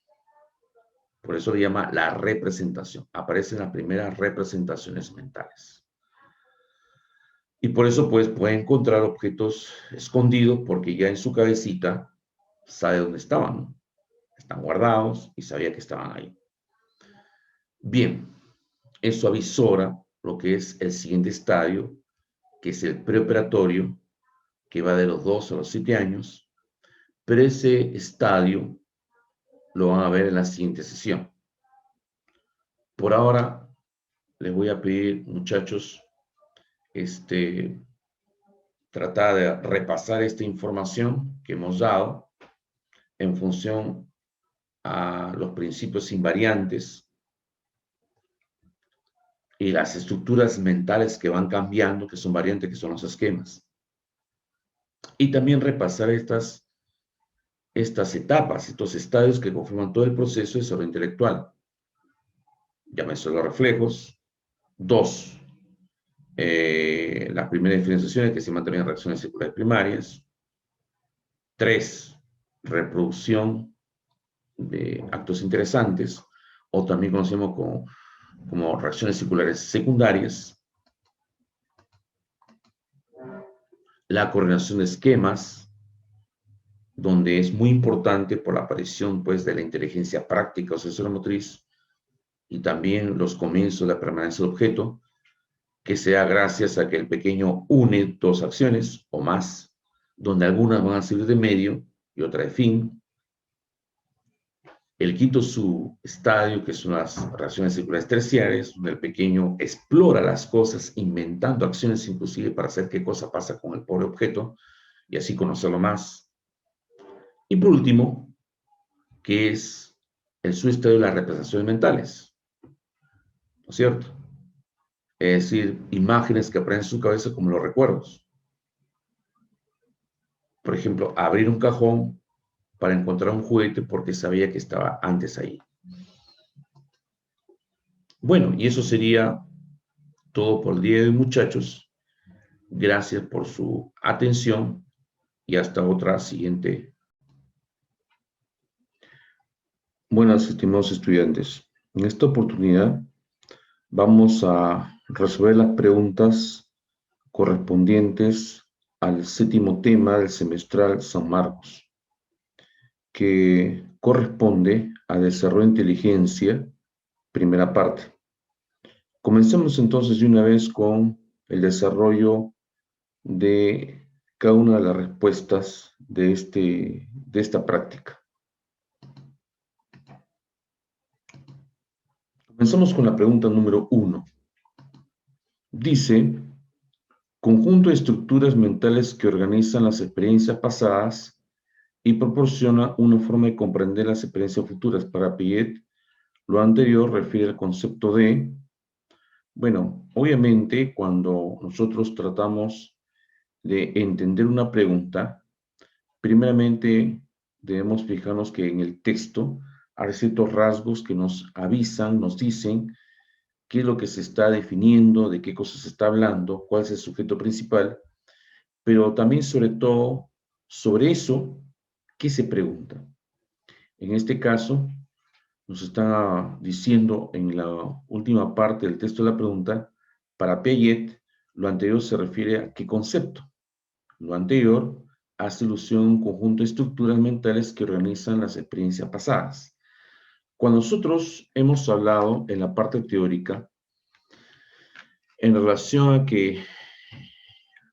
Por eso le llama la representación. Aparecen las primeras representaciones mentales. Y por eso pues puede encontrar objetos escondidos porque ya en su cabecita sabe dónde estaban, ¿no? Están guardados y sabía que estaban ahí. Bien, eso avisora lo que es el siguiente estadio, que es el preoperatorio, que va de los 2 a los 7 años, pero ese estadio lo van a ver en la siguiente sesión. Por ahora, les voy a pedir, muchachos, tratar de repasar esta información que hemos dado en función a los principios invariantes y las estructuras mentales que van cambiando, que son variantes, que son los esquemas. Y también repasar estas etapas, estos estadios que conforman todo el proceso de desarrollo intelectual. Llámese los reflejos. 2, las primeras diferenciaciones, que se llaman también reacciones circulares primarias. 3, reproducción de actos interesantes, o también conocemos como reacciones circulares secundarias. La coordinación de esquemas, donde es muy importante por la aparición pues, de la inteligencia práctica o sensoromotriz, y también los comienzos de la permanencia del objeto, que se da gracias a que el pequeño une 2 acciones o más, donde algunas van a servir de medio y otra de fin. El quinto subestadio, que son las reacciones circulares terciarias, donde el pequeño explora las cosas, inventando acciones inclusive para saber qué cosa pasa con el pobre objeto y así conocerlo más. Y por último, que es el subestadio de las representaciones mentales, ¿no es cierto? Es decir, imágenes que aparecen en su cabeza como los recuerdos. Por ejemplo, abrir un cajón para encontrar un juguete porque sabía que estaba antes ahí. Bueno, y eso sería todo por el día de hoy, muchachos. Gracias por su atención y hasta otra siguiente. Buenas, estimados estudiantes. En esta oportunidad vamos a resolver las preguntas correspondientes al 7º tema del semestral San Marcos, que corresponde a desarrollo de inteligencia, primera parte. Comencemos entonces de una vez con el desarrollo de cada una de las respuestas de esta práctica. Comenzamos con la pregunta número 1. Dice, conjunto de estructuras mentales que organizan las experiencias pasadas y proporciona una forma de comprender las experiencias futuras. Para Piaget, lo anterior refiere al concepto de... Bueno, obviamente cuando nosotros tratamos de entender una pregunta, primeramente debemos fijarnos que en el texto hay ciertos rasgos que nos avisan, nos dicen qué es lo que se está definiendo, de qué cosas se está hablando, cuál es el sujeto principal, pero también sobre todo sobre eso, ¿qué se pregunta? En este caso, nos está diciendo en la última parte del texto de la pregunta, para Piaget, lo anterior se refiere a qué concepto. Lo anterior hace alusión a un conjunto de estructuras mentales que organizan las experiencias pasadas. Cuando nosotros hemos hablado en la parte teórica, en relación a que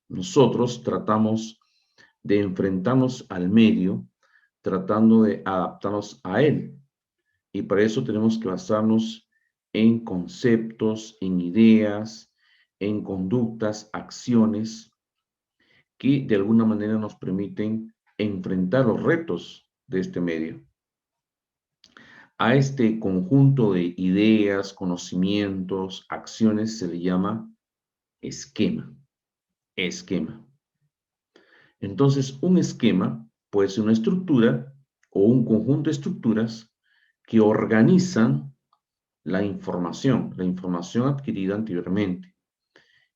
nosotros tratamos de enfrentarnos al medio, tratando de adaptarnos a él. Y para eso tenemos que basarnos en conceptos, en ideas, en conductas, acciones que de alguna manera nos permiten enfrentar los retos de este medio. A este conjunto de ideas, conocimientos, acciones se le llama esquema. Esquema. Entonces, un esquema puede ser una estructura o un conjunto de estructuras que organizan la información adquirida anteriormente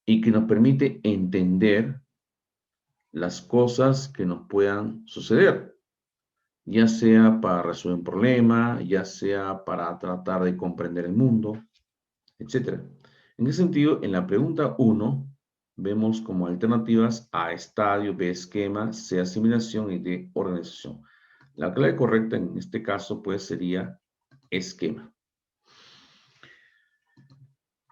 y que nos permite entender las cosas que nos puedan suceder, ya sea para resolver un problema, ya sea para tratar de comprender el mundo, etc. En ese sentido, en la pregunta 1, vemos como alternativas A, estadio, B, esquema, C, asimilación y D, organización. La clave correcta en este caso, pues, sería esquema.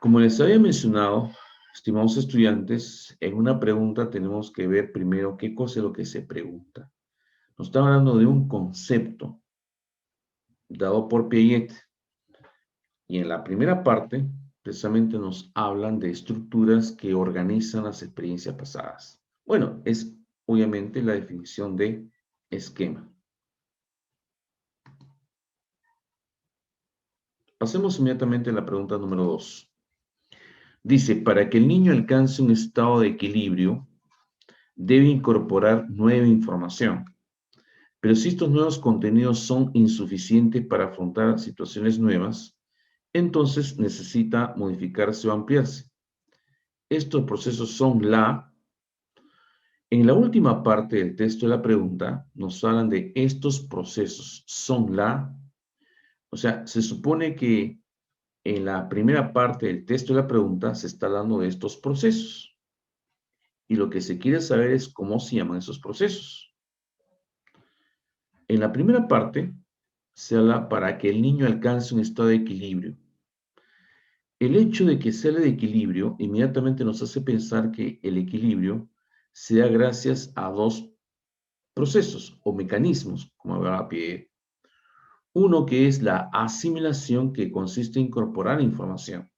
Como les había mencionado, estimados estudiantes, en una pregunta tenemos que ver primero qué cosa es lo que se pregunta. Nos está hablando de un concepto dado por Piaget. Y en la primera parte, precisamente nos hablan de estructuras que organizan las experiencias pasadas. Bueno, es obviamente la definición de esquema. Pasemos inmediatamente a la pregunta número 2. Dice, para que el niño alcance un estado de equilibrio, debe incorporar nueva información. Pero si estos nuevos contenidos son insuficientes para afrontar situaciones nuevas, entonces necesita modificarse o ampliarse. Estos procesos son en la última parte del texto de la pregunta, nos hablan de estos procesos son o sea, se supone que en la primera parte del texto de la pregunta se está hablando de estos procesos. Y lo que se quiere saber es cómo se llaman esos procesos. En la primera parte se habla para que el niño alcance un estado de equilibrio. El hecho de que se hable de equilibrio inmediatamente nos hace pensar que el equilibrio se da gracias a dos procesos o mecanismos, como hablaba Piaget. Uno que es la asimilación, que consiste en incorporar información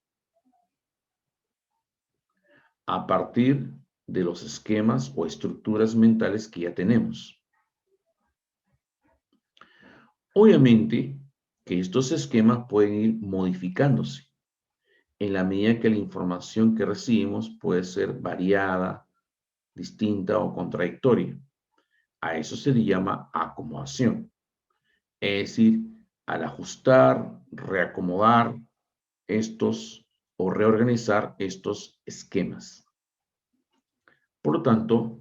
a partir de los esquemas o estructuras mentales que ya tenemos. Obviamente que estos esquemas pueden ir modificándose en la medida que la información que recibimos puede ser variada, distinta o contradictoria. A eso se le llama acomodación. Es decir, al ajustar, reacomodar estos o reorganizar estos esquemas. Por lo tanto,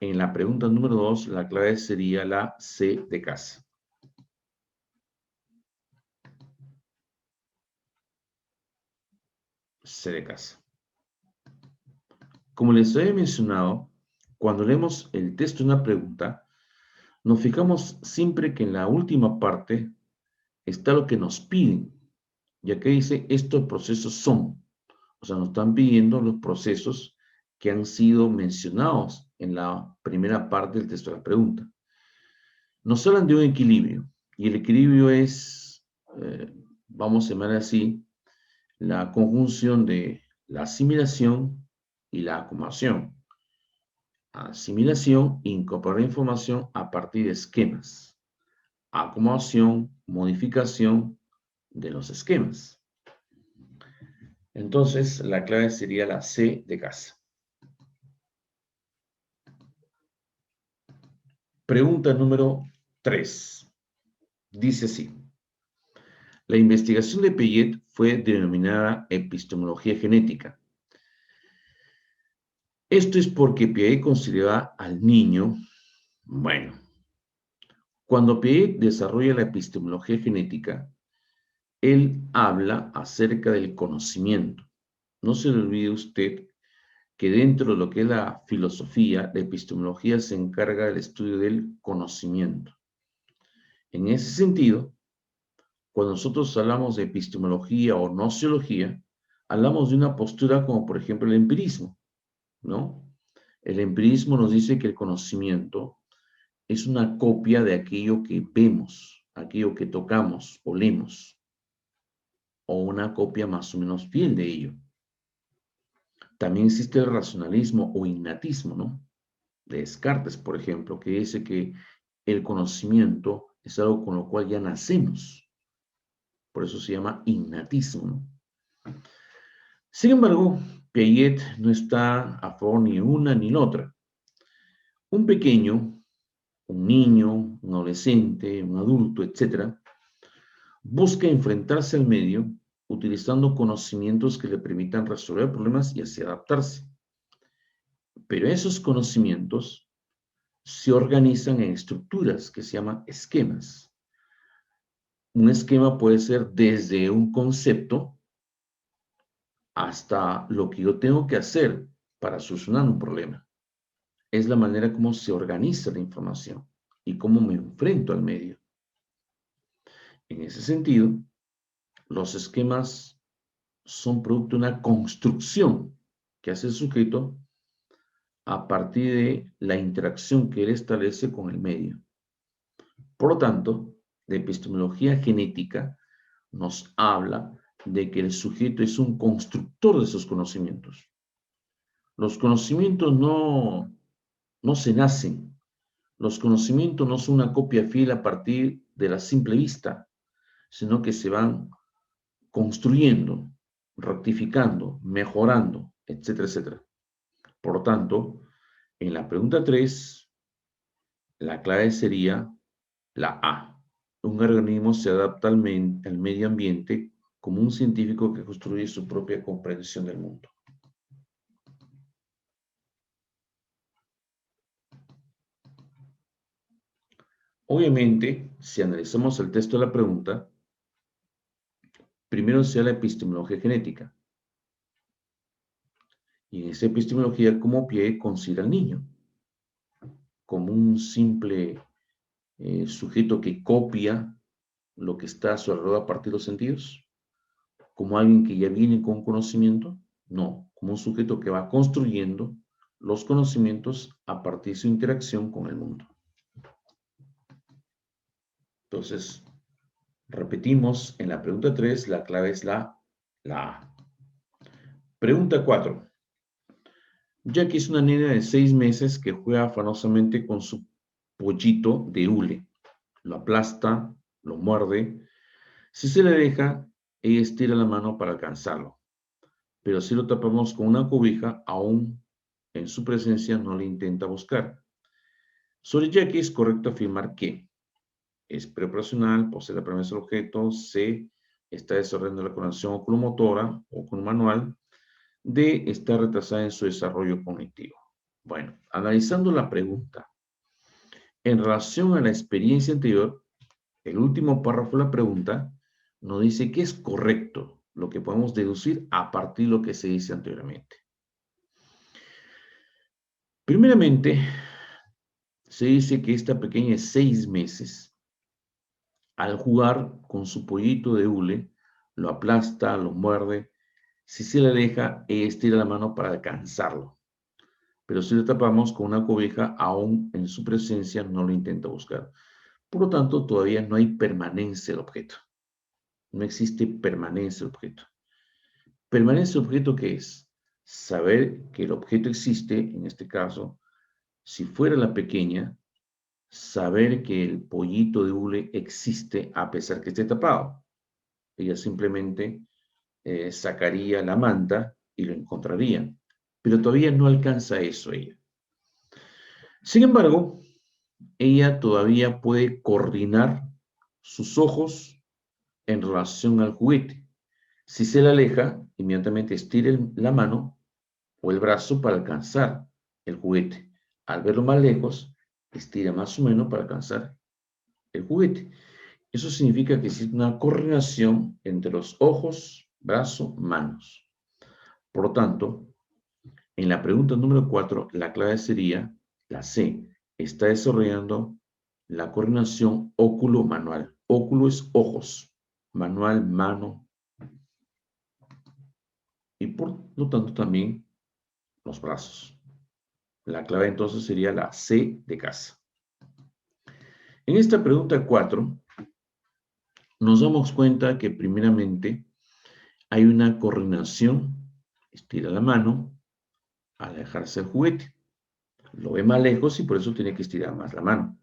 en la pregunta número 2, la clave sería la C de casa. C de casa. Como les he mencionado, cuando leemos el texto de una pregunta, nos fijamos siempre que en la última parte está lo que nos piden. Y aquí dice, estos procesos son. O sea, nos están pidiendo los procesos que han sido mencionados en la primera parte del texto de la pregunta. Nos hablan de un equilibrio. Y el equilibrio es, vamos a llamar así, la conjunción de la asimilación y la acomodación. Asimilación, incorporar información a partir de esquemas. Acomodación, modificación de los esquemas. Entonces, la clave sería la C de casa. Pregunta número 3. Dice así. La investigación de Piaget fue denominada epistemología genética. Esto es porque Piaget consideraba al niño, bueno, cuando Piaget desarrolla la epistemología genética, él habla acerca del conocimiento. No se le olvide usted que dentro de lo que es la filosofía, la epistemología se encarga del estudio del conocimiento. En ese sentido, cuando nosotros hablamos de epistemología o nociología, hablamos de una postura como por ejemplo el empirismo, ¿no? El empirismo nos dice que el conocimiento es una copia de aquello que vemos, aquello que tocamos, olemos, o una copia más o menos fiel de ello. También existe el racionalismo o innatismo, ¿no? De Descartes, por ejemplo, que dice que el conocimiento es algo con lo cual ya nacemos. Por eso se llama innatismo, ¿no? Sin embargo, Piaget no está a favor ni de una ni la otra. Un pequeño, un niño, un adolescente, un adulto, etc., busca enfrentarse al medio utilizando conocimientos que le permitan resolver problemas y así adaptarse. Pero esos conocimientos se organizan en estructuras que se llaman esquemas. Un esquema puede ser desde un concepto hasta lo que yo tengo que hacer para solucionar un problema. Es la manera como se organiza la información y cómo me enfrento al medio. En ese sentido, los esquemas son producto de una construcción que hace el sujeto a partir de la interacción que él establece con el medio. Por lo tanto, la epistemología genética nos habla de que el sujeto es un constructor de esos conocimientos. Los conocimientos no se nacen. Los conocimientos no son una copia fiel a partir de la simple vista, sino que se van construyendo, rectificando, mejorando, etcétera, etcétera. Por lo tanto, en la pregunta 3, la clave sería la A. Un organismo se adapta al medio ambiente como un científico que construye su propia comprensión del mundo. Obviamente, si analizamos el texto de la pregunta, primero se da la epistemología genética. Y en esa epistemología, como Piaget considera al niño como un simple sujeto que copia lo que está a su alrededor a partir de los sentidos, como alguien que ya viene con conocimiento, no, como un sujeto que va construyendo los conocimientos a partir de su interacción con el mundo. Entonces, repetimos, en la pregunta 3, la clave es la A. Pregunta 4. Jackie es una niña de 6 meses que juega afanosamente con su pollito de hule. Lo aplasta, lo muerde. Si se le deja, ella estira la mano para alcanzarlo. Pero si lo tapamos con una cobija, aún en su presencia no le intenta buscar. Sobre Jackie es correcto afirmar que es preoperacional, posee la premisa del objeto, C, está desarrollando la coordinación oculomotora o con manual, D, está retrasada en su desarrollo cognitivo. Bueno, analizando la pregunta, en relación a la experiencia anterior, el último párrafo de la pregunta nos dice que es correcto lo que podemos deducir a partir de lo que se dice anteriormente. Primeramente, se dice que esta pequeña de 6 meses, al jugar con su pollito de hule, lo aplasta, lo muerde. Si se le deja, estira la mano para alcanzarlo. Pero si le tapamos con una cobija, aún en su presencia no lo intenta buscar. Por lo tanto, todavía no hay permanencia del objeto. No existe permanencia del objeto. ¿Permanencia del objeto qué es? Saber que el objeto existe, en este caso, si fuera la pequeña, saber que el pollito de hule existe a pesar que esté tapado. Ella simplemente sacaría la manta y lo encontraría. Pero todavía no alcanza eso ella. Sin embargo, ella todavía puede coordinar sus ojos en relación al juguete. Si se le aleja, inmediatamente estira la mano o el brazo para alcanzar el juguete. Al verlo más lejos, estira más o menos para alcanzar el juguete. Eso significa que existe una coordinación entre los ojos, brazo, manos. Por lo tanto, en la pregunta número 4, la clave sería la C. Está desarrollando la coordinación óculo-manual. Óculo es ojos, manual, mano. Y por lo tanto también los brazos. La clave entonces sería la C de casa. En esta pregunta 4, nos damos cuenta que primeramente hay una coordinación, estira la mano, alejarse el juguete. Lo ve más lejos y por eso tiene que estirar más la mano.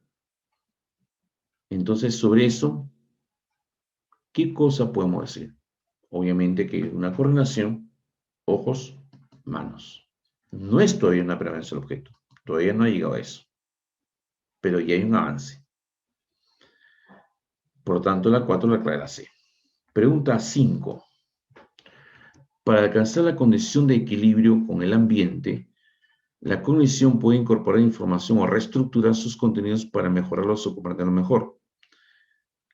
Entonces, sobre eso, ¿qué cosa podemos decir? Obviamente que hay una coordinación, ojos, manos. No es todavía una prevención del objeto. Todavía no ha llegado a eso. Pero ya hay un avance. Por lo tanto, la 4 la clave la C. Pregunta 5. Para alcanzar la condición de equilibrio con el ambiente, la cognición puede incorporar información o reestructurar sus contenidos para mejorarlos o comprenderlos mejor.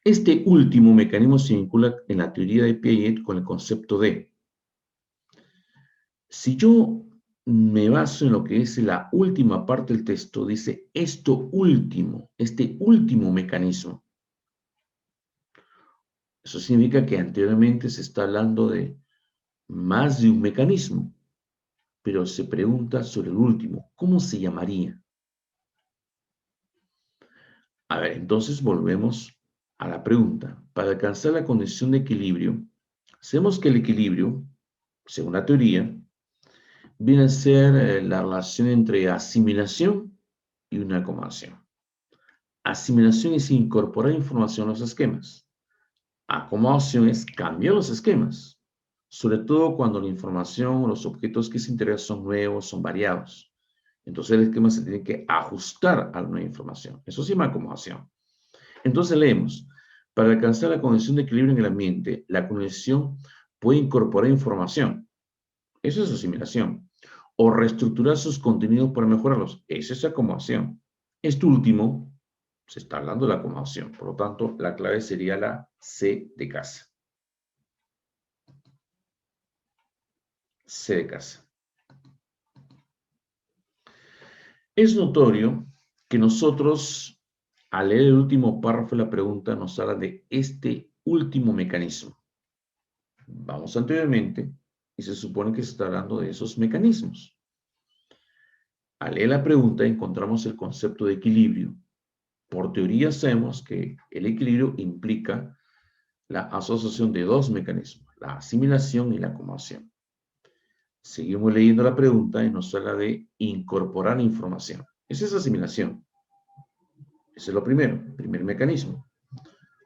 Este último mecanismo se vincula en la teoría de Piaget con el concepto de: si yo me baso en lo que es la última parte del texto, dice este último mecanismo. Eso significa que anteriormente se está hablando de más de un mecanismo, pero se pregunta sobre el último, ¿cómo se llamaría? A ver, entonces volvemos a la pregunta. Para alcanzar la condición de equilibrio, sabemos que el equilibrio, según la teoría, viene a ser la relación entre asimilación y una acomodación. Asimilación es incorporar información a los esquemas. Acomodación es cambiar los esquemas, sobre todo cuando la información o los objetos que se integran son nuevos, son variados. Entonces el esquema se tiene que ajustar a la nueva información. Eso se llama acomodación. Entonces leemos: para alcanzar la condición de equilibrio en el ambiente, la cognición puede incorporar información. Eso es asimilación. O reestructurar sus contenidos para mejorarlos. Eso es acomodación. Esto último, se está hablando de la acomodación. Por lo tanto, la clave sería la C de casa. C de casa. Es notorio que nosotros, al leer el último párrafo de la pregunta, nos habla de este último mecanismo. Vamos anteriormente y se supone que se está hablando de esos mecanismos. Al leer la pregunta encontramos el concepto de equilibrio. Por teoría sabemos que el equilibrio implica la asociación de dos mecanismos, la asimilación y la acomodación. Seguimos leyendo la pregunta y nos habla de incorporar información. Esa es asimilación. Ese es lo primero, el primer mecanismo.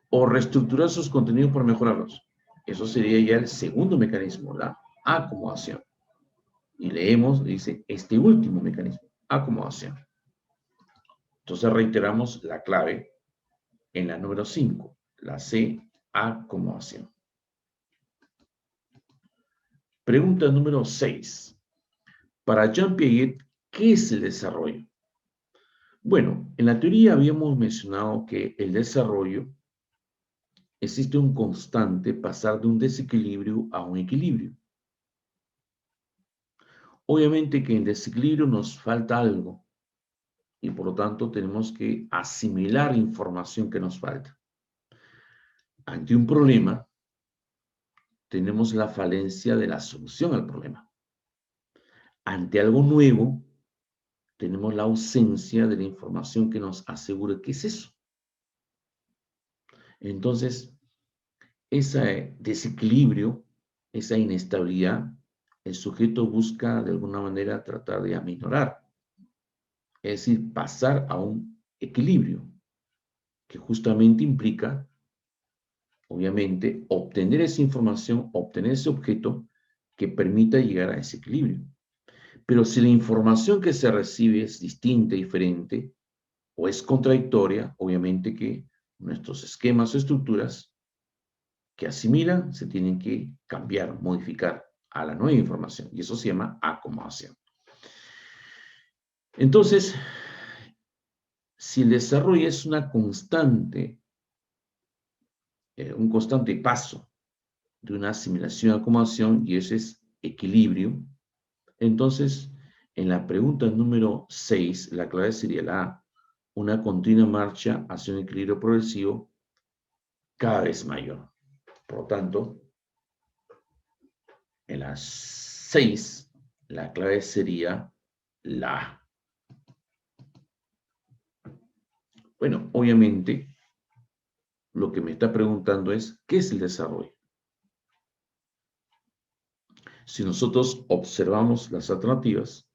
O reestructurar sus contenidos para mejorarlos. Eso sería ya el segundo mecanismo, la acomodación. Y leemos, dice, este último mecanismo, acomodación. Entonces reiteramos la clave en la número 5, la C, acomodación. Pregunta número 6. Para Jean Piaget, ¿qué es el desarrollo? Bueno, en la teoría habíamos mencionado que el desarrollo existe un constante pasar de un desequilibrio a un equilibrio. Obviamente que en desequilibrio nos falta algo y por lo tanto tenemos que asimilar información que nos falta. Ante un problema, tenemos la falencia de la solución al problema. Ante algo nuevo, tenemos la ausencia de la información que nos asegure qué es eso. Entonces, ese desequilibrio, esa inestabilidad, el sujeto busca de alguna manera tratar de aminorar, es decir, pasar a un equilibrio, que justamente implica, obviamente, obtener esa información, obtener ese objeto que permita llegar a ese equilibrio. Pero si la información que se recibe es distinta, diferente, o es contradictoria, obviamente que nuestros esquemas o estructuras que asimilan se tienen que cambiar, modificar a la nueva información. Y eso se llama acomodación. Entonces, si el desarrollo es una constante, un constante paso de una asimilación a acomodación, y ese es equilibrio, entonces, en la pregunta número 6, la clave sería la A, una continua marcha hacia un equilibrio progresivo cada vez mayor. Por lo tanto, en las 6, la clave sería la A. Bueno, obviamente, lo que me está preguntando es, ¿qué es el desarrollo? Si nosotros observamos las alternativas,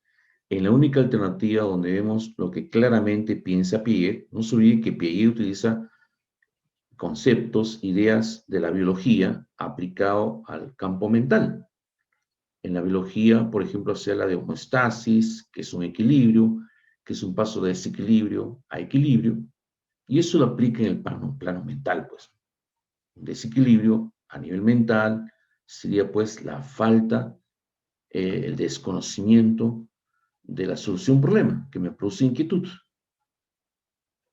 en la única alternativa donde vemos lo que claramente piensa Piaget. No se olvide que Piaget utiliza conceptos, ideas de la biología aplicado al campo mental. En la biología, por ejemplo, se habla de homeostasis, que es un equilibrio, que es un paso de desequilibrio a equilibrio, y eso lo aplica en el plano mental, pues. Un desequilibrio a nivel mental sería, pues, la falta, el desconocimiento de la solución a un problema que me produce inquietud,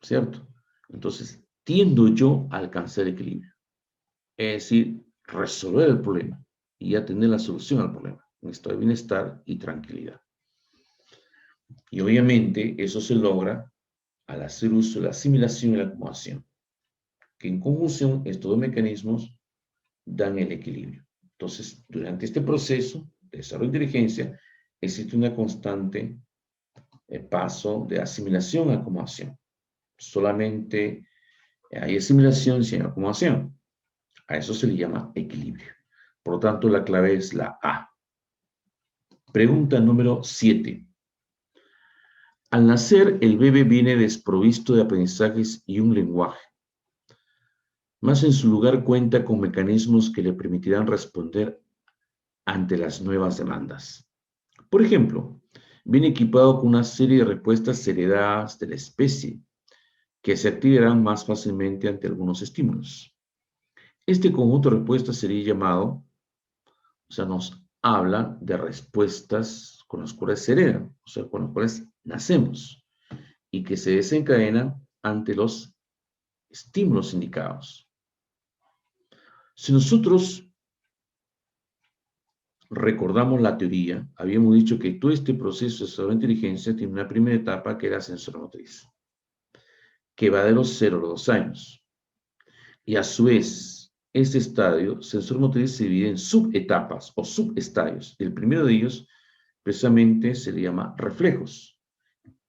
¿cierto? Entonces, tiendo yo a alcanzar equilibrio, es decir, resolver el problema y ya tener la solución al problema, un estado de bienestar y tranquilidad. Y obviamente eso se logra al hacer uso de la asimilación y la acomodación, que en conjunción estos dos mecanismos dan el equilibrio. Entonces, durante este proceso de desarrollo de inteligencia, existe una constante paso de asimilación a acomodación. Solamente hay asimilación sin acomodación. A eso se le llama equilibrio. Por lo tanto, la clave es la A. Pregunta número 7. Al nacer, el bebé viene desprovisto de aprendizajes y un lenguaje, más en su lugar cuenta con mecanismos que le permitirán responder ante las nuevas demandas. Por ejemplo, viene equipado con una serie de respuestas heredadas de la especie, que se activarán más fácilmente ante algunos estímulos. Este conjunto de respuestas sería llamado, o sea, nos habla de respuestas con las cuales se heredan, o sea, con las cuales nacemos, y que se desencadenan ante los estímulos indicados. Si nosotros recordamos la teoría, habíamos dicho que todo este proceso de desarrollo de inteligencia tiene una primera etapa que era sensoromotriz, que va de los 0 a los 2 años. Y a su vez, este estadio sensoromotriz se divide en subetapas o subestadios. El primero de ellos, precisamente, se le llama reflejos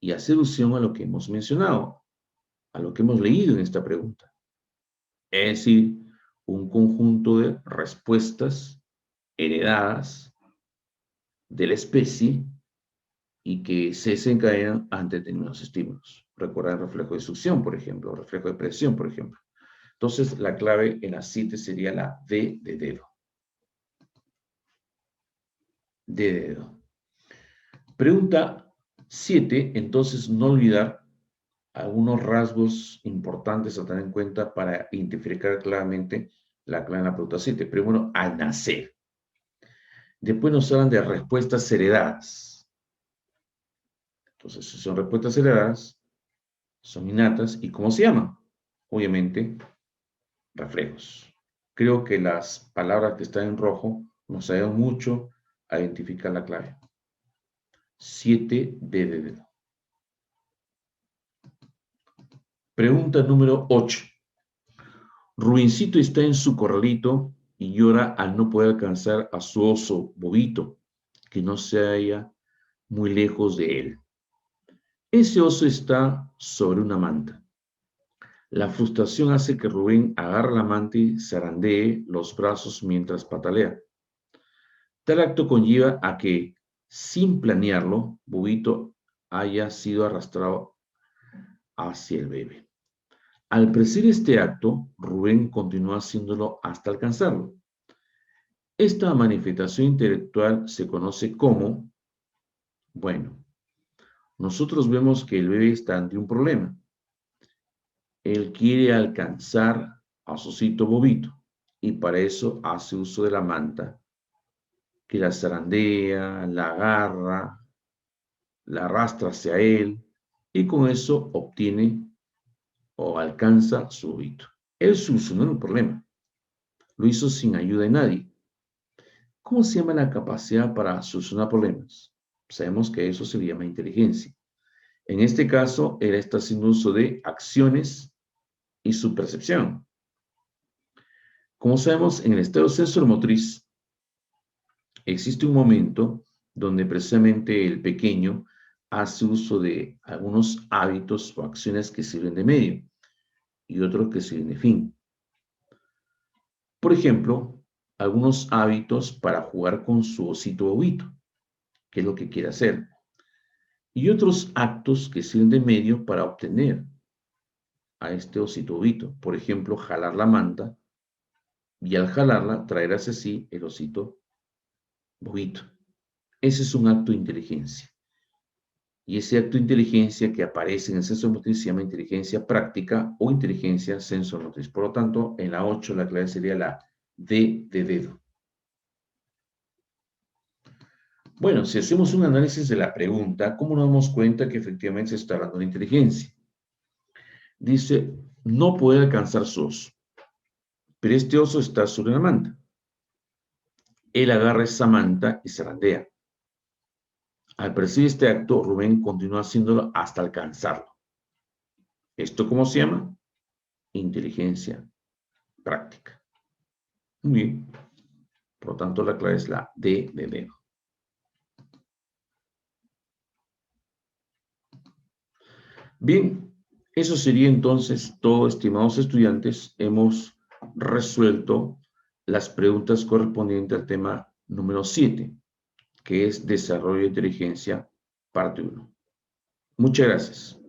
y hace alusión a lo que hemos mencionado, a lo que hemos leído en esta pregunta. Es decir, un conjunto de respuestas heredadas de la especie y que se desencadenan ante determinados estímulos. Recuerda el reflejo de succión, por ejemplo, o reflejo de presión, por ejemplo. Entonces, la clave en la 7 sería la D de dedo. D de dedo. Pregunta 7, entonces, no olvidar algunos rasgos importantes a tener en cuenta para identificar claramente la clave en la pregunta 7. Primero, al nacer. Después nos hablan de respuestas heredadas. Entonces, si son respuestas heredadas, son innatas. ¿Y cómo se llaman? Obviamente, reflejos. Creo que las palabras que están en rojo nos ayudan mucho a identificar la clave. 7 de dedo. Pregunta número 8. Rubincito está en su corralito y llora al no poder alcanzar a su oso Bobito, que no se halla muy lejos de él. Ese oso está sobre una manta. La frustración hace que Rubén agarre la manta y zarandee los brazos mientras patalea. Tal acto conlleva a que, sin planearlo, Bobito haya sido arrastrado hacia el bebé. Al predecir este acto, Rubén continúa haciéndolo hasta alcanzarlo. Esta manifestación intelectual se conoce como, bueno, nosotros vemos que el bebé está ante un problema. Él quiere alcanzar a su osito Bobito y para eso hace uso de la manta, que la zarandea, la agarra, la arrastra hacia él y con eso obtiene o alcanza su Bobito. Él solucionó el problema, lo hizo sin ayuda de nadie. ¿Cómo se llama la capacidad para solucionar problemas? Sabemos que eso se le llama inteligencia. En este caso, él está haciendo uso de acciones y su percepción. Como sabemos, en el estado sensoromotriz existe un momento donde precisamente el pequeño hace uso de algunos hábitos o acciones que sirven de medio y otros que sirven de fin. Por ejemplo, algunos hábitos para jugar con su osito Bobito, que es lo que quiere hacer. y otros actos que sirven de medio para obtener a este osito bobito. Por ejemplo, jalar la manta y al jalarla traer hacia sí el osito bobito. Ese es un acto de inteligencia. Y ese acto de inteligencia que aparece en el sensomotriz se llama inteligencia práctica o inteligencia sensomotriz. Por lo tanto, en la 8 la clave sería la D de dedo. Bueno, si hacemos un análisis de la pregunta, ¿cómo nos damos cuenta que efectivamente se está hablando de inteligencia? Dice, no puede alcanzar su oso, pero este oso está sobre la manta. Él agarra esa manta y se randea. Al percibir este acto, Rubén continúa haciéndolo hasta alcanzarlo. ¿Esto cómo se llama? Inteligencia práctica. Muy bien. Por lo tanto, la clave es la D de dedo. Bien, eso sería entonces todo, estimados estudiantes. Hemos resuelto las preguntas correspondientes al tema número 7, que es desarrollo de inteligencia, parte 1. Muchas gracias.